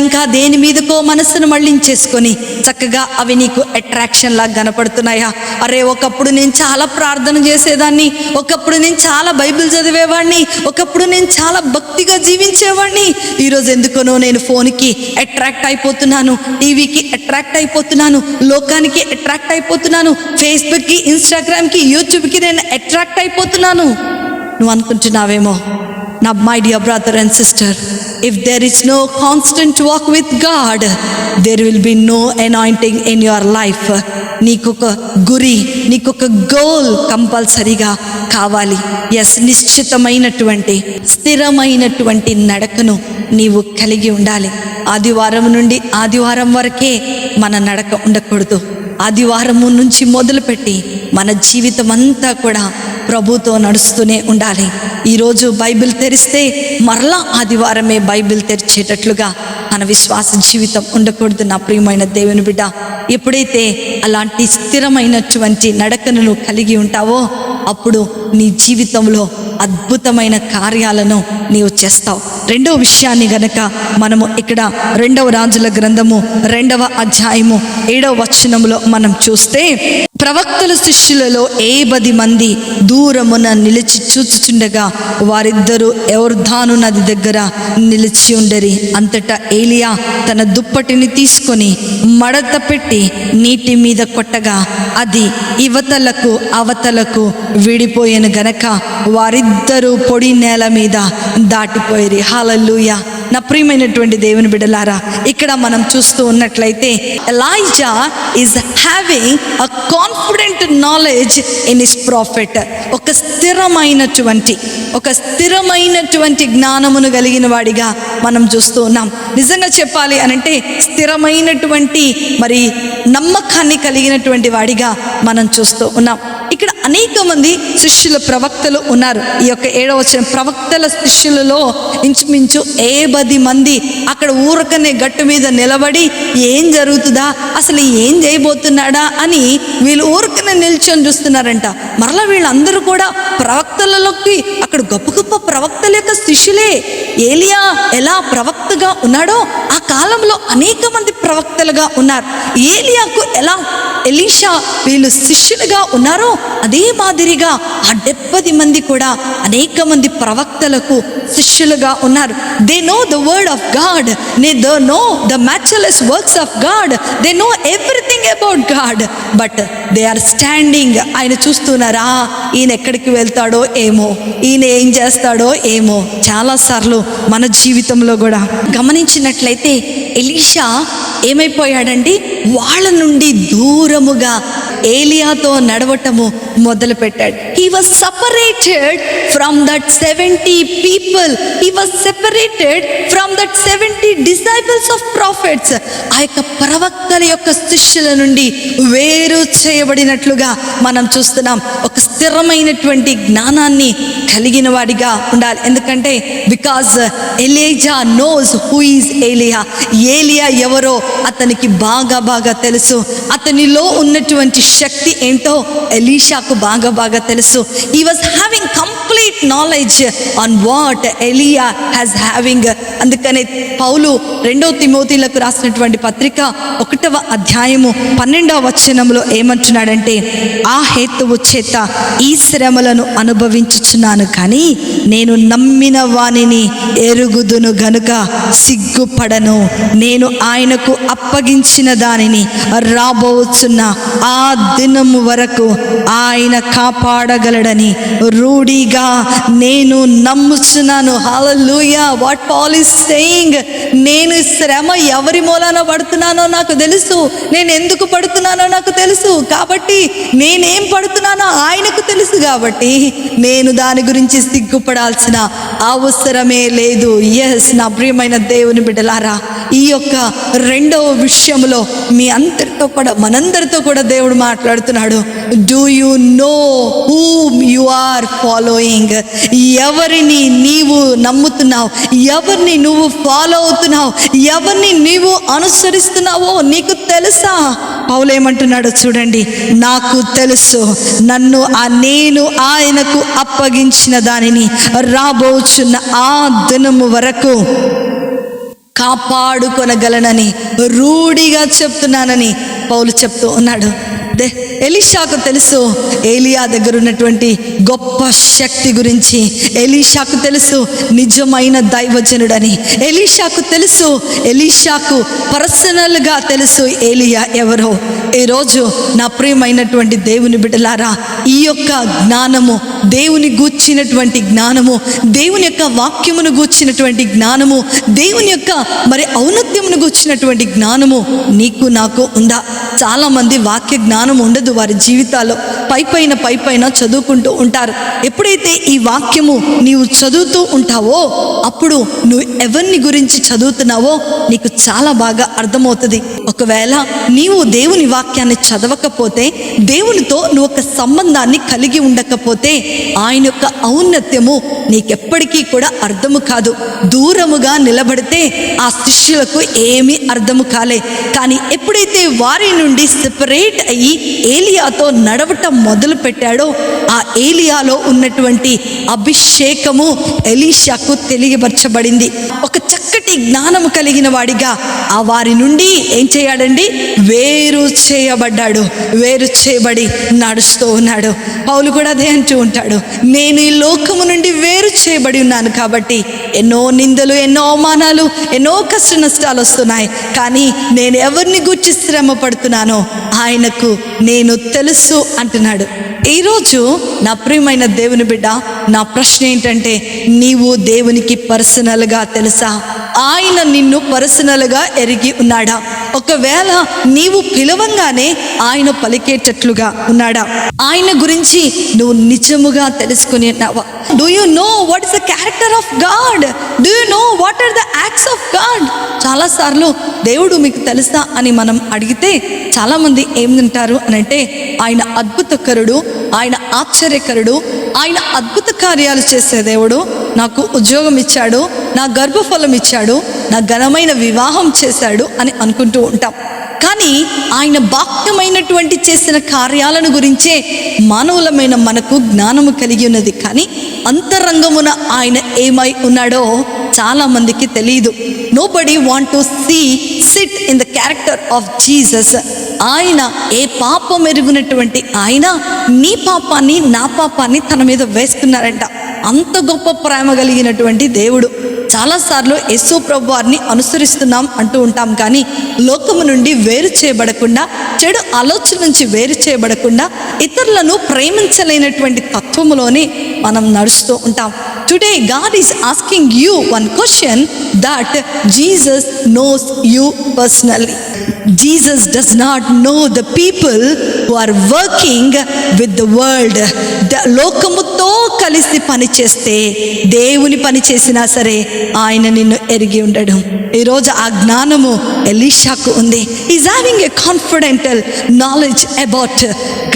ఇంకా దేని మీదకో మనసును మళ్ళించేసుకొని చక్కగా అవి నీకు అట్రాక్షన్ లాగా కనపడుతున్నాయా? అరే, ఒకప్పుడు నేను చాలా ప్రార్థన చేసేదాన్ని, ఒకప్పుడు నేను చాలా బైబిల్ చదివేవాడిని, ఒకప్పుడు నేను చాలా భక్తిగా జీవించేవాడిని. ఈరోజు ఎందుకనో నేను ఫోన్కి అట్రాక్ట్ అయిపోతున్నాను, టీవీకి అట్రాక్ట్ అయిపోతున్నాను, లోకానికి అట్రాక్ట్ అయిపోతున్నాను, ఫేస్బుక్కి, ఇన్స్టాగ్రామ్కి, యూట్యూబ్కి నేను అట్రాక్ట్ అయిపోతున్నాను. నువ్వు అనుకుంటున్నావేమో, నా my dear brother and sister, if there is no constant walk with god, there will be no anointing in your life. నీకొక గురి, నీకొక గోల్ కంపల్సరీగా కావాలి. ఎస్, నిశ్చితమైనటువంటి స్థిరమైనటువంటి నడకను నీవు కలిగి ఉండాలి. ఆదివారం నుండి ఆదివారం వరకే మన నడక ఉండకూడదు. ఆదివారము నుంచి మొదలుపెట్టి మన జీవితం అంతా కూడా ప్రభుతో నడుస్తూనే ఉండాలి. ఈరోజు బైబిల్ తెరిస్తే మరలా ఆదివారమే బైబిల్ తెరిచేటట్లుగా మన విశ్వాస జీవితం ఉండకూడదు. నా ప్రియమైన దేవుని బిడ్డ, ఎప్పుడైతే అలాంటి స్థిరమైనటువంటి నడకను నువ్వు కలిగి ఉంటావో, అప్పుడు నీ జీవితంలో అద్భుతమైన కార్యాలను నీవు చేస్తావు. రెండవ విషయాన్ని గనక మనము ఇక్కడ 2వ రాజుల గ్రంథము 2వ అధ్యాయము 7వ వచనములో మనం చూస్తే, ప్రవక్తల శిష్యులలో 10 మంది దూరమున నిలిచి చూచుచుండగా వారిద్దరూ యొర్దాను నది దగ్గర నిలిచి ఉండరి. అంతటా ఏలియా తన దుప్పటిని తీసుకొని మడత పెట్టి నీటి మీద కొట్టగా అది ఇవతలకు అవతలకు విడిపోయేను గనక వారిద్దరూ పొడి నేల మీద దాటిపోయిరి. హల్లెలూయా. నా ప్రియమైనటువంటి దేవుని బిడ్డలారా, ఇక్కడ మనం చూస్తూ ఉన్నట్లయితే Elijah is having a confident knowledge in his profit. ఒక స్థిరమైనటువంటి జ్ఞానమును కలిగిన వాడిగా మనం చూస్తూ ఉన్నాం. నిజంగా చెప్పాలి అనంటే స్థిరమైనటువంటి మరి నమ్మకాన్ని కలిగినటువంటి వాడిగా మనం చూస్తూ ఉన్నాం. ఇక్కడ అనేక మంది శిష్యుల ప్రవక్తలు ఉన్నారు. ఈ యొక్క 7వ వచనం, ప్రవక్తల శిష్యులలో ఇంచుమించు 10 మంది అక్కడ ఊరకనే గట్టు మీద నిలబడి ఏం జరుగుతుందా, అసలు ఏం చేయబోతున్నాడా అని వీళ్ళు ఊరకనే నిల్చొని చూస్తున్నారంట. మరలా వీళ్ళందరూ కూడా ప్రవక్తలలోకి, అక్కడ గొప్ప గొప్ప ప్రవక్తల యొక్క శిష్యులే. ఏలియా ఎలా ప్రవక్తగా ఉన్నాడో ఆ కాలంలో అనేక మంది ప్రవక్తలుగా ఉన్నారు. ఏలియాకు ఎలా ఎలీషా వీళ్ళు శిష్యులుగా ఉన్నారో అదే మాదిరిగా ఆ 70 మంది కూడా అనేక మంది ప్రవక్తలకు శిష్యులుగా ఉన్నారు. They know the word of God, they know the miraculous works of God, they know everything about God, but they are standing. ఆయన చూస్తున్నారా, ఈయన ఎక్కడికి వెళ్తాడో ఏమో, ఈయన ఏం చేస్తాడో ఏమో. చాలాసార్లు మన జీవితంలో కూడా గమనించినట్లయితే ఎలీషా ఏమైపోయాడండి, వాళ్ళ నుండి దూరముగా ఏలియాతో నడవటము మొదలు పెట్టాడు. He was separated from that 70 people. He was separated from that 70 disciples of profits. ఆ యొక్క ప్రవక్తల యొక్క శిష్యుల నుండి వేరు చేయబడినట్లుగా మనం చూస్తున్నాం. ఒక స్థిరమైనటువంటి జ్ఞానాన్ని కలిగిన వాడిగా ఉండాలి. ఎందుకంటే because ELISA knows who is ఏలియా. ఏలియా ఎవరో అతనికి బాగా తెలుసు. అతనిలో ఉన్నటువంటి శక్తి ఏంటో ఎలీషాకు బాగా తెలుసు. He was having complete knowledge on what Elijah has having. అందుకనే పౌలు 2 తిమోతిలకు రాసినటువంటి పత్రిక 1వ అధ్యాయము 12వ వచనంలో ఏమంటున్నాడంటే, ఆ హేతువు చేత ఈ శ్రమలను అనుభవించుచున్నాను, కానీ నేను నమ్మిన వానిని ఎరుగుదును గనుక సిగ్గుపడను. నేను ఆయనకు అప్పగించిన దానిని రాబోచున్న ఆ దినము వరకు ఆయన కాపాడగలడని రూఢిగా నేను నమ్ముచున్నాను. హల్లెలూయా. వాట్ పాల్ ఈస్ సేయింగ్, నేను శ్రమ ఎవరి మూలాన పడుతున్నానో నాకు తెలుసు, నేను ఎందుకు పడుతున్నానో నాకు తెలుసు, కాబట్టి నేనేం పడుతున్నానో ఆయనకు తెలుసు, కాబట్టి నేను దాని గురించి సిగ్గుపడాల్సిన అవసరమే లేదు. ఎస్ నా ప్రియమైన దేవుని బిడ్డలారా, ఈ యొక్క 2వ విషయంలో మీ అందరితో కూడా మనందరితో కూడా దేవుడు మాట్లాడుతున్నాడు. Do you know whom you are following? ఎవరిని నీవు నమ్ముతున్నావు, ఎవరిని నువ్వు ఫాలో అవుతున్నావు, ఎవరిని నీవు అనుసరిస్తున్నావో నీకు తెలుసా? పౌలు ఏమంటున్నాడో చూడండి, నాకు తెలుసు, నేను ఆయనకు అప్పగించిన దానిని రాబోచున్న ఆ దినము వరకు కాపాడుకొనగలనని రూఢిగా చెప్తున్నానని పౌలు చెప్తూ ఉన్నాడు. ఎలీషాకు తెలుసు ఏలియా దగ్గర ఉన్నటువంటి గొప్ప శక్తి గురించి. ఎలీషాకు తెలుసు నిజమైన దైవజనుడని. ఎలీషాకు తెలుసు, ఎలీషాకు పర్సనల్గా తెలుసు ఏలియా ఎవరో. ఈరోజు నా ప్రియమైనటువంటి దేవుని బిడ్డలారా, ఈ యొక్క జ్ఞానము, దేవుని గూర్చినటువంటి జ్ఞానము, దేవుని యొక్క వాక్యమును గూర్చినటువంటి జ్ఞానము, దేవుని యొక్క మరి ఔన్నత్యమును గూర్చినటువంటి జ్ఞానము నీకు నాకు ఉందా? చాలామంది వాక్య జ్ఞానం ఉండదు వారి జీవితాల్లో. పైపైన చదువుకుంటూ ఉంటారు. ఎప్పుడైతే ఈ వాక్యము నీవు చదువుతూ ఉంటావో అప్పుడు నువ్వు ఎవరిని గురించి చదువుతున్నావో నీకు చాలా బాగా అర్థమవుతుంది. ఒకవేళ నీవు దేవుని వాక్యాన్ని చదవకపోతే, దేవునితో నువ్వు ఒక సంబంధాన్ని కలిగి ఉండకపోతే ఆయన యొక్క ఔన్నత్యము నీకెప్పటికీ కూడా అర్థము కాదు. దూరముగా నిలబడితే ఆ శిష్యులకు ఏమీ అర్థము కాలే. కానీ ఎప్పుడైతే వారి నుండి సెపరేట్ అయ్యి ఏలియాతో నడవటం మొదలు పెట్టాడో ఆ ఏలియాలో ఉన్నటువంటి అభిషేకము ఎలీషాకు తెలియపరచబడింది. ఒక చక్కటి జ్ఞానము కలిగిన వాడిగా ఆ వారి నుండి ఏం చేయాడండి? వేరు చేయబడ్డాడు. వేరు చేయబడి నడుస్తూ ఉన్నాడు. పౌలు కూడా అదే అంటూ ఉంటాడు, నేను ఈ లోకము నుండి వేరు చేయబడి ఉన్నాను కాబట్టి ఎన్నో నిందలు, ఎన్నో అవమానాలు, ఎన్నో కష్ట నష్టాలు వస్తున్నాయి, కానీ నేను ఎవరిని గురించి శ్రమ పడుతున్నానో ఆయనకు నేను తెలుసు అంటున్నాడు. ఈరోజు నా ప్రియమైన దేవుని బిడ్డ, నా ప్రశ్న ఏంటంటే, నీవు దేవునికి పర్సనల్గా తెలుసా? ఆయన నిన్ను పర్సనల్గా ఎరిగి ఉన్నాడా? ఒకవేళ నీవు పిలవంగానే ఆయన పలికేటట్లుగా ఉన్నాడా? ఆయన గురించి నువ్వు నిజముగా తెలుసుకుని ఉన్నావా? Do you know what is the character of God? Do you know what are the acts of god? చాలాసార్లు దేవుడు మీకు తెలుసా అని మనం అడిగితే చాలామంది ఏం తింటారు అని అంటే, ఆయన అద్భుతకరుడు, ఆయన ఆశ్చర్యకరుడు, ఆయన అద్భుత కార్యాలు చేసే దేవుడు, నాకు ఉద్యోగం ఇచ్చాడు, నా గర్భఫలం ఇచ్చాడు, నా ఘనమైన వివాహం చేశాడు అని అనుకుంటూ ఉంటాం. కానీ ఆయన బాహ్యమైనటువంటి చేసిన కార్యాలను గురించే మానవులమైన మనకు జ్ఞానము కలిగి ఉన్నది. కానీ అంతరంగమున ఆయన ఏమై ఉన్నాడో చాలా మందికి తెలియదు. Nobody want to SIT in the character of Jesus. ఆయన ఏ పాపం ఎరుగునటువంటి ఆయన నీ పాపాన్ని, నా పాపాన్ని తన మీద వేసుకున్నారంట. అంత గొప్ప ప్రేమ కలిగినటువంటి దేవుడు. చాలాసార్లు యేసు ప్రభు వారిని అనుసరిస్తున్నాం అంటూ ఉంటాం, కానీ లోకము నుండి వేరు చేయబడకుండా, చెడు ఆలోచన నుంచి వేరు చేయబడకుండా, ఇతరులను ప్రేమించలేనటువంటి తత్వములోనే మనం నడుస్తూ ఉంటాం. Today God is asking you one question, that Jesus knows you personally. Jesus does not know the people who are working with the world. లోకముతో కలిసి పని చేస్తే, దేవుని పని చేసినా సరే ఆయన నిన్ను ఎరిగి ఉండడు. ఈరోజు ఆ జ్ఞానము ఎలీషాకు ఉంది. Is having a confidential knowledge about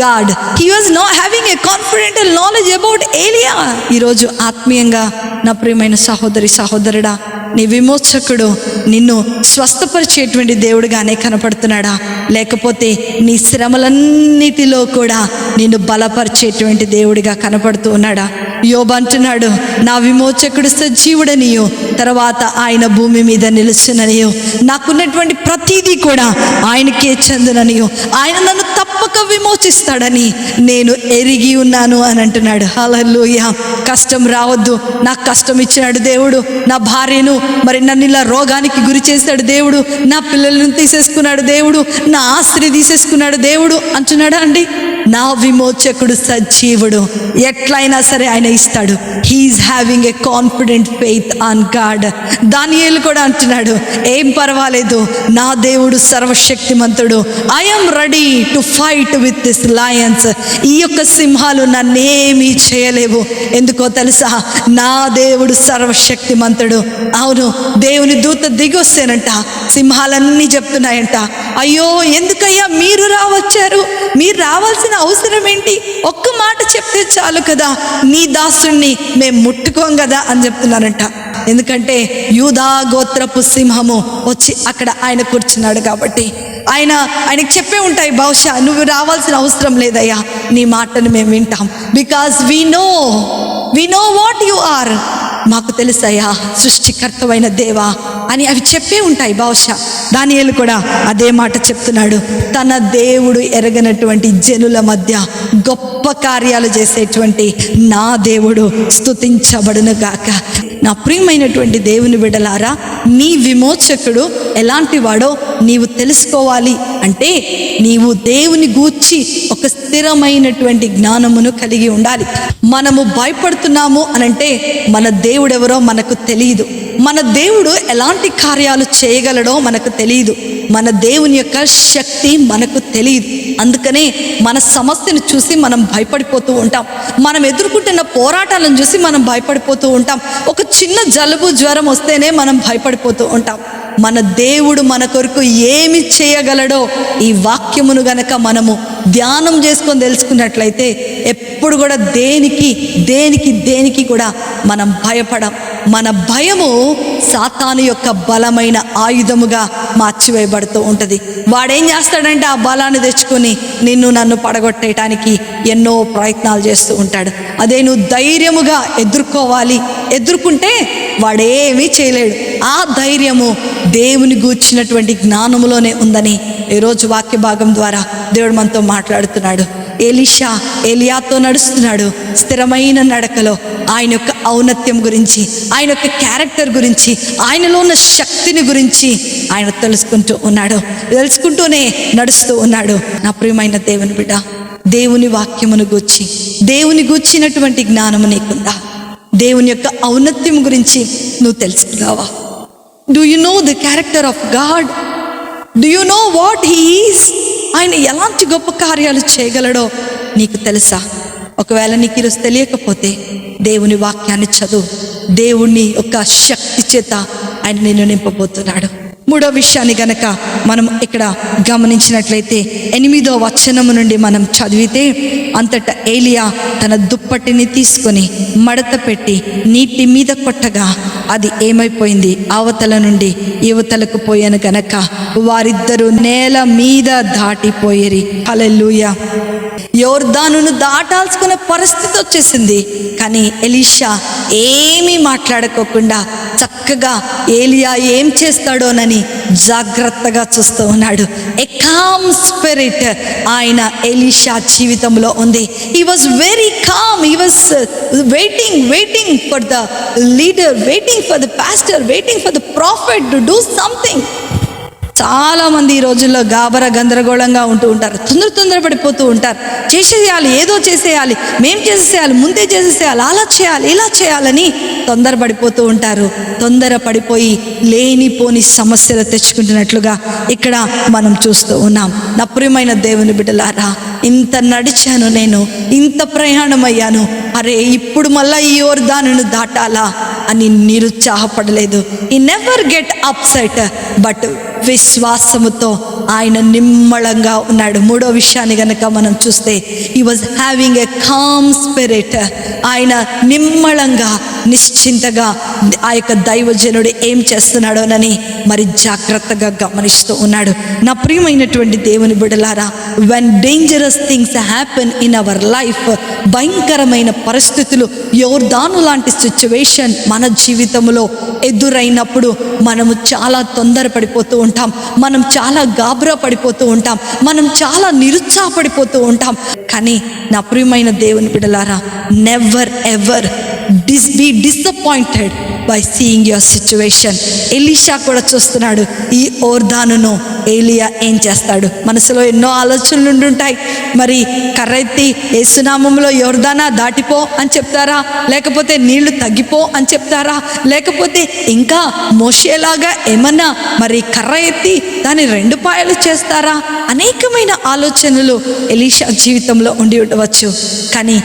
God. He was not having a confidential knowledge about Elijah. ఈరోజు ఆత్మీయంగా నా ప్రియమైన సహోదరి సహోదరుడా, నీ విమోచకుడు నిన్ను స్వస్థపరిచేటువంటి దేవుడుగానే కనపడుతున్నాడా, లేకపోతే నీ శ్రమలన్నిటిలో కూడా నిన్ను బలపరిచేటువంటి దేవుడిగా కనపడుతూ ఉన్నాడా? యోబు అంటున్నాడు, నా విమోచకుడు సజీవుడనియు, తర్వాత ఆయన భూమి మీద నిలుచుననియు, నాకున్నటువంటి ప్రతిదీ కూడా ఆయనకే చెందుననియు, ఆయన నన్ను తప్పక విమోచిస్తాడని నేను ఎరిగి ఉన్నాను అని అంటున్నాడు. హల్లెలూయా. కష్టం రావద్దు, నాకు కష్టం ఇచ్చినాడు దేవుడు, నా భార్యను మరి నన్ను ఇలా రోగానికి గురి చేశాడు దేవుడు, నా పిల్లలను తీసేసుకున్నాడు దేవుడు, నా ఆస్తిని తీసేసుకున్నాడు దేవుడు అంటున్నాడా అండి? నా విమోచకుడు సజీవుడు, ఎట్లయినా సరే ఆయన ఇస్తాడు. He is having a confident faith on god. దానియేలు కూడా అంటున్నాడు, ఏం పర్వాలేదు, నా దేవుడు సర్వశక్తిమంతుడు. I'm ready to fight with this lions. ఈ యొక్క సింహాలు నన్నేమీ చేయలేవు. ఎందుకో తెలుసా? నా దేవుడు సర్వశక్తిమంతుడు. అవును, దేవుని దూత దిగొస్తేనంట సింహాలన్నీ చెప్తున్నాయంట, అయ్యో ఎందుకయ్యా మీరు రావచ్చారు, మీరు రావాల్సిన అవసరం ఏంటి, ఒక్క మాట చెప్తే చాలు కదా, నీ దాసుణ్ణి మేము ముట్టుకోం కదా అని చెప్తున్నారంట. ఎందుకంటే యూదా గోత్రపు సింహము వచ్చి అక్కడ ఆయన కూర్చున్నాడు కాబట్టి ఆయనకు చెప్పే ఉంటాయి, బహుశా నువ్వు రావాల్సిన అవసరం లేదయ్యా, నీ మాటను మేము వింటాం. Because we know what you are. మాకు తెలుసయ్యా సృష్టికర్తవైన దేవా అని అవి చెప్పే ఉంటాయి. బహుశా దానియేలు కూడా అదే మాట చెప్తున్నాడు. తన దేవుడు ఎరగనటువంటి జనుల మధ్య గొప్ప కార్యాలు చేసేటువంటి నా దేవుడు స్తుతించబడును గాక. నా ప్రియమైనటువంటి దేవుని బిడ్డలారా, నీ విమోచకుడు ఎలాంటి వాడో నీవు తెలుసుకోవాలి అంటే నీవు దేవుని గూర్చి ఒక స్థిరమైనటువంటి జ్ఞానమును కలిగి ఉండాలి. మనము భయపడుతున్నాము అనంటే మన దేవుడు ఎవరో మనకు తెలియదు, మన దేవుడు ఎలాంటి కార్యాలు చేయగలడో మనకు తెలియదు, మన దేవుని యొక్క శక్తి మనకు తెలియదు. అందుకనే మన సమస్యను చూసి మనం భయపడిపోతూ ఉంటాం, మనం ఎదుర్కొంటున్న పోరాటాలను చూసి మనం భయపడిపోతూ ఉంటాం, ఒక చిన్న జలుబు జ్వరం వస్తేనే మనం భయపడిపోతూ ఉంటాం. మన దేవుడు మన కొరకు ఏమి చేయగలడో ఈ వాక్యమును గనక మనము ధ్యానం చేసుకొని తెలుసుకున్నట్లయితే ఎప్పుడు కూడా దేనికి కూడా మనం భయపడం. మన భయము సాతాను యొక్క బలమైన ఆయుధముగా మార్చివేయబడుతూ ఉంటుంది. వాడేం చేస్తాడంటే ఆ బలాన్ని తెచ్చుకొని నన్ను పడగొట్టేయటానికి ఎన్నో ప్రయత్నాలు చేస్తూ ఉంటాడు. అదే నువ్వు ధైర్యముగా ఎదుర్కొంటే వాడేమీ చేయలేడు. ఆ ధైర్యము దేవుని గూర్చినటువంటి జ్ఞానములోనే ఉందని ఈరోజు వాక్య భాగం ద్వారా దేవుడు మనతో మాట్లాడుతున్నాడు. ఎలీషా ఏలియాతో నడుస్తున్నాడు. స్థిరమైన నడకలో ఆయన యొక్క ఔన్నత్యం గురించి, ఆయన యొక్క క్యారెక్టర్ గురించి, ఆయనలో ఉన్న శక్తిని గురించి ఆయన తెలుసుకుంటూనే నడుస్తూ ఉన్నాడు. నా ప్రియమైన దేవుని బిడ్డ, దేవుని వాక్యమును గూర్చి, దేవుని గూర్చినటువంటి జ్ఞానము నీకుందా? దేవుని యొక్క ఔన్నత్యం గురించి నువ్వు తెలుసుకున్నావా? Do you know the character of God? Do you know what he is? ఆయన ఎలాంటి గొప్ప కార్యాలు చేయగలడో నీకు తెలుసా? ఒకవేళ నీకు ఈరోజు తెలియకపోతే దేవుని వాక్యాన్ని చదువు. దేవుని యొక్క శక్తి చేత ఆయన నిన్ను నింపబోతున్నాడు. మూడో విషయాన్ని గనక మనం ఇక్కడ గమనించినట్లయితే 8వ వచనము నుండి మనం చదివితే, అంతటా ఏలియా తన దుప్పటిని తీసుకొని మడత పెట్టి నీటి మీద కొట్టగా అది ఏమైపోయింది, అవతల నుండి యువతలకు పోయాను గనక వారిద్దరూ నేల మీద దాటిపోయేరి. హల్లెలూయా. యోర్దానును దాటాల్సుకునే పరిస్థితి వచ్చేసింది. కానీ ఎలీషా ఏమీ మాట్లాడుకోకుండా చక్కగా ఏలియా ఏం చేస్తాడోనని జాగ్రత్తగా చూస్తూ ఉన్నాడు. ఏ కామ్ స్పిరిట్ ఆయన ఎలీషా జీవితంలో ఉంది. He was very calm. He was waiting for the leader, waiting for the pastor, waiting for the prophet to do something. చాలా మంది ఈ రోజుల్లో గాబర గందరగోళంగా ఉంటూ ఉంటారు, తొందరపడిపోతూ ఉంటారు. చేసేయాలి, ఏదో చేసేయాలి, మేం చేసేయాలి, ముందే చేసేసేయాలి, అలా చేయాలి, ఇలా చేయాలని తొందరపడిపోతూ ఉంటారు. తొందరపడిపోయి లేనిపోని సమస్యలు తెచ్చుకుంటున్నట్లుగా ఇక్కడ మనం చూస్తూ ఉన్నాం. నా ప్రియమైన దేవుని బిడ్డలారా, ఇంత నడిచాను నేను, ఇంత ప్రయాణం అయ్యాను, అరే ఇప్పుడు మళ్ళా ఈ యోర్దానును దాటాలా అని నిరుత్సాహపడలేదు. ఈ నెవర్ గెట్ అప్సెట్, బట్ విశ్వాసముతో ఆయన నిమ్మళంగా ఉన్నాడు. మూడో విషయాన్ని గనక మనం చూస్తే, he was having a calm spirit. ఆయన నిమ్మళంగా, నిశ్చింతగా ఆ యొక్క దైవజనుడు ఏం చేస్తున్నాడోనని మరి జాగ్రత్తగా గమనిస్తూ ఉన్నాడు. నా ప్రియమైనటువంటి దేవుని బిడ్డలారా, when dangerous things happen in our life, భయంకరమైన పరిస్థితులు, యోర్దాను లాంటి సిచ్యువేషన్ మన జీవితంలో ఎదురైనప్పుడు మనము చాలా తొందరపడిపోతూ ఉంటాం, మనం చాలా గాబరా పడిపోతూ ఉంటాం, మనం చాలా నిరుత్సాహపడిపోతూ ఉంటాం. కానీ నా ప్రియమైన దేవుని బిడ్డలారా, never ever be disappointed by seeing your situation. Elisha కూడా చూస్తున్నాడు ఈ యోర్దానును ఏలియా ఏం చేస్తాడు. మనసులో ఎన్నో ఆలోచనలు ఉండుంటాయి. మరి కర్రెత్తి యేసునామంలో యోర్దానా దాటిపో అని చెప్తారా, లేకపోతే నీళ్లు తగ్గిపో అని చెప్తారా, లేకపోతే ఇంకా మోషేలాగా ఏమన్నా మరి కర్ర ఎత్తి దాన్ని 2 పాయలు చేస్తారా? అనేకమైన ఆలోచనలు ఎలీషా జీవితంలో ఉండి ఉండవచ్చు. కానీ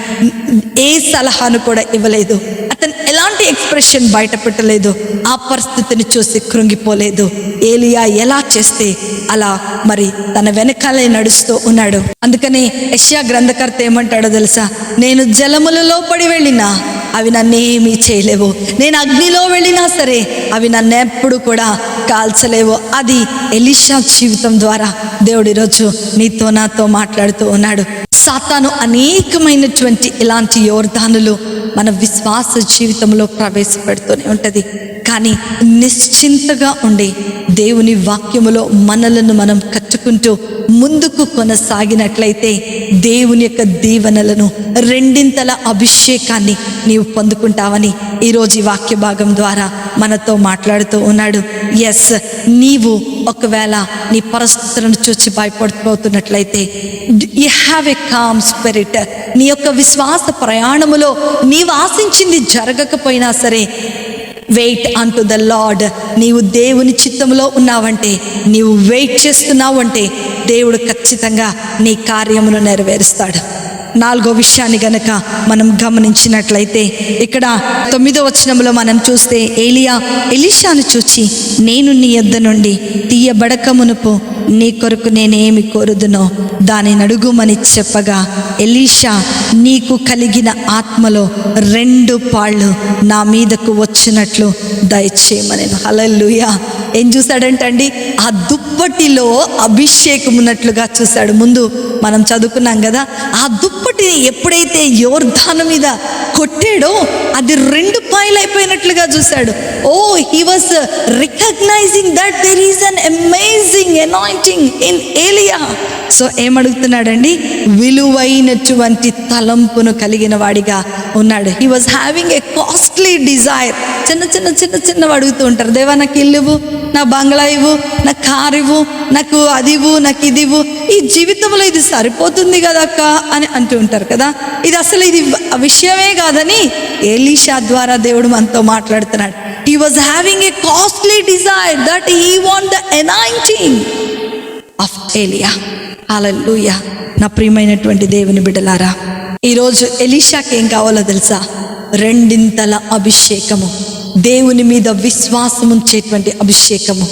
ఏ సలహాను కూడా ఇవ్వలేదు. అతను ఎలాంటి ఎక్స్ప్రెషన్ బయట పెట్టలేదు. ఆ పరిస్థితిని చూసి కృంగిపోలేదు. ఏలియా ఎలా చేస్తే అలా మరి తన వెనకాలే నడుస్తూ ఉన్నాడు. అందుకని యెషయా గ్రంథకర్త ఏమంటాడో తెలుసా? నేను జలములలో పడి వెళ్ళినా అవి నన్నేమీ చేయలేవు, నేను అగ్నిలో వెళ్ళినా సరే అవి నన్నెప్పుడు కూడా కాల్చలేవు. అది ఎలీషా జీవితం ద్వారా దేవుడు ఈరోజు నీతో నాతో మాట్లాడుతూ ఉన్నాడు. సాతాను అనేకమైనటువంటి ఇలాంటి యోర్దానులు మన విశ్వాస జీవితంలో ప్రవేశపెడుతూనే ఉంటుంది. కానీ నిశ్చింతగా ఉండి దేవుని వాక్యములో మనలను మనం కట్టుకుంటూ ముందుకు కొనసాగినట్లయితే దేవుని యొక్క దీవెనలను, 2 అభిషేకాన్ని నీవు పొందుకుంటావని ఈరోజు ఈ వాక్య భాగం ద్వారా మనతో మాట్లాడుతూ ఉన్నాడు. ఎస్, నీవు ఒకవేళ నీ పరిస్థితులను చూసి భయపడిపోతున్నట్లయితే, you have a calm spirit. నీ యొక్క విశ్వాస ప్రయాణములో నీవు ఆశించింది జరగకపోయినా సరే, వెయిట్ అంటు ద లార్డ్. నీవు దేవుని చిత్తంలో ఉన్నావంటే, నీవు వెయిట్ చేస్తున్నావు అంటే దేవుడు ఖచ్చితంగా నీ కార్యమును నెరవేరుస్తాడు. 4వ విషయాన్ని గనక మనం గమనించినట్లయితే, ఇక్కడ 9వ వచనంలో మనం చూస్తే, ఏలియా ఎలీషాను చూచి, నేను నీ యొద్ద నుండి తీయబడక మునుపు నీ కొరకు నేనేమి కోరుదునో దానిని అడుగుమని చెప్పగా, ఎలీషా నీకు కలిగిన ఆత్మలో 2 పాళ్ళు నా మీదకు వచ్చినట్లు దయచేయమనెను. హల్లెలూయా. ఏం చూశాడంటండి? ఆ దుప్పటిలో అభిషేకం ఉన్నట్లుగా చూశాడు. ముందు మనం చదువుకున్నాం కదా, ఆ దుప్పటిని ఎప్పుడైతే యోర్దాను మీద కొట్టాడో అది 2 పాయలు అయిపోయినట్లుగా చూశాడు. Oh, he was recognizing that there is an amazing anointing in Elijah. So ఏమడుగుతున్నాడండి? విలువైనటువంటి తలంపును కలిగిన వాడిగా ఉన్నాడు. He was having a costly desire. చిన్న అడుగుతూ ఉంటారు, దేవా నాకు ఇల్లు ఇవ్వు, నా బంగ్లా ఇవ్వు, నా కారు ఇవ్వు, నాకు అది ఇవ్వు, నాకు ఇది ఇవ్వు. ఈ జీవితంలో ఇది సరిపోతుంది కదా అక్క అని అంటూ ఉంటారు కదా. ఇది అసలు ఇది విషయమే కాదని ఎలీషా ద్వారా దేవుడు మనతో మాట్లాడుతున్నాడు. He was having a costly Dzire that he want the anointing of ఏలియా. హల్లెలూయా. నా ప్రియమైనటువంటి దేవుని బిడ్డలారా, ఈరోజు ఎలీషాకి ఏం కావాలో తెలుసా? 2 అభిషేకము, దేవుని మీద విశ్వాసం ఉంచేటువంటి అభిషేకము,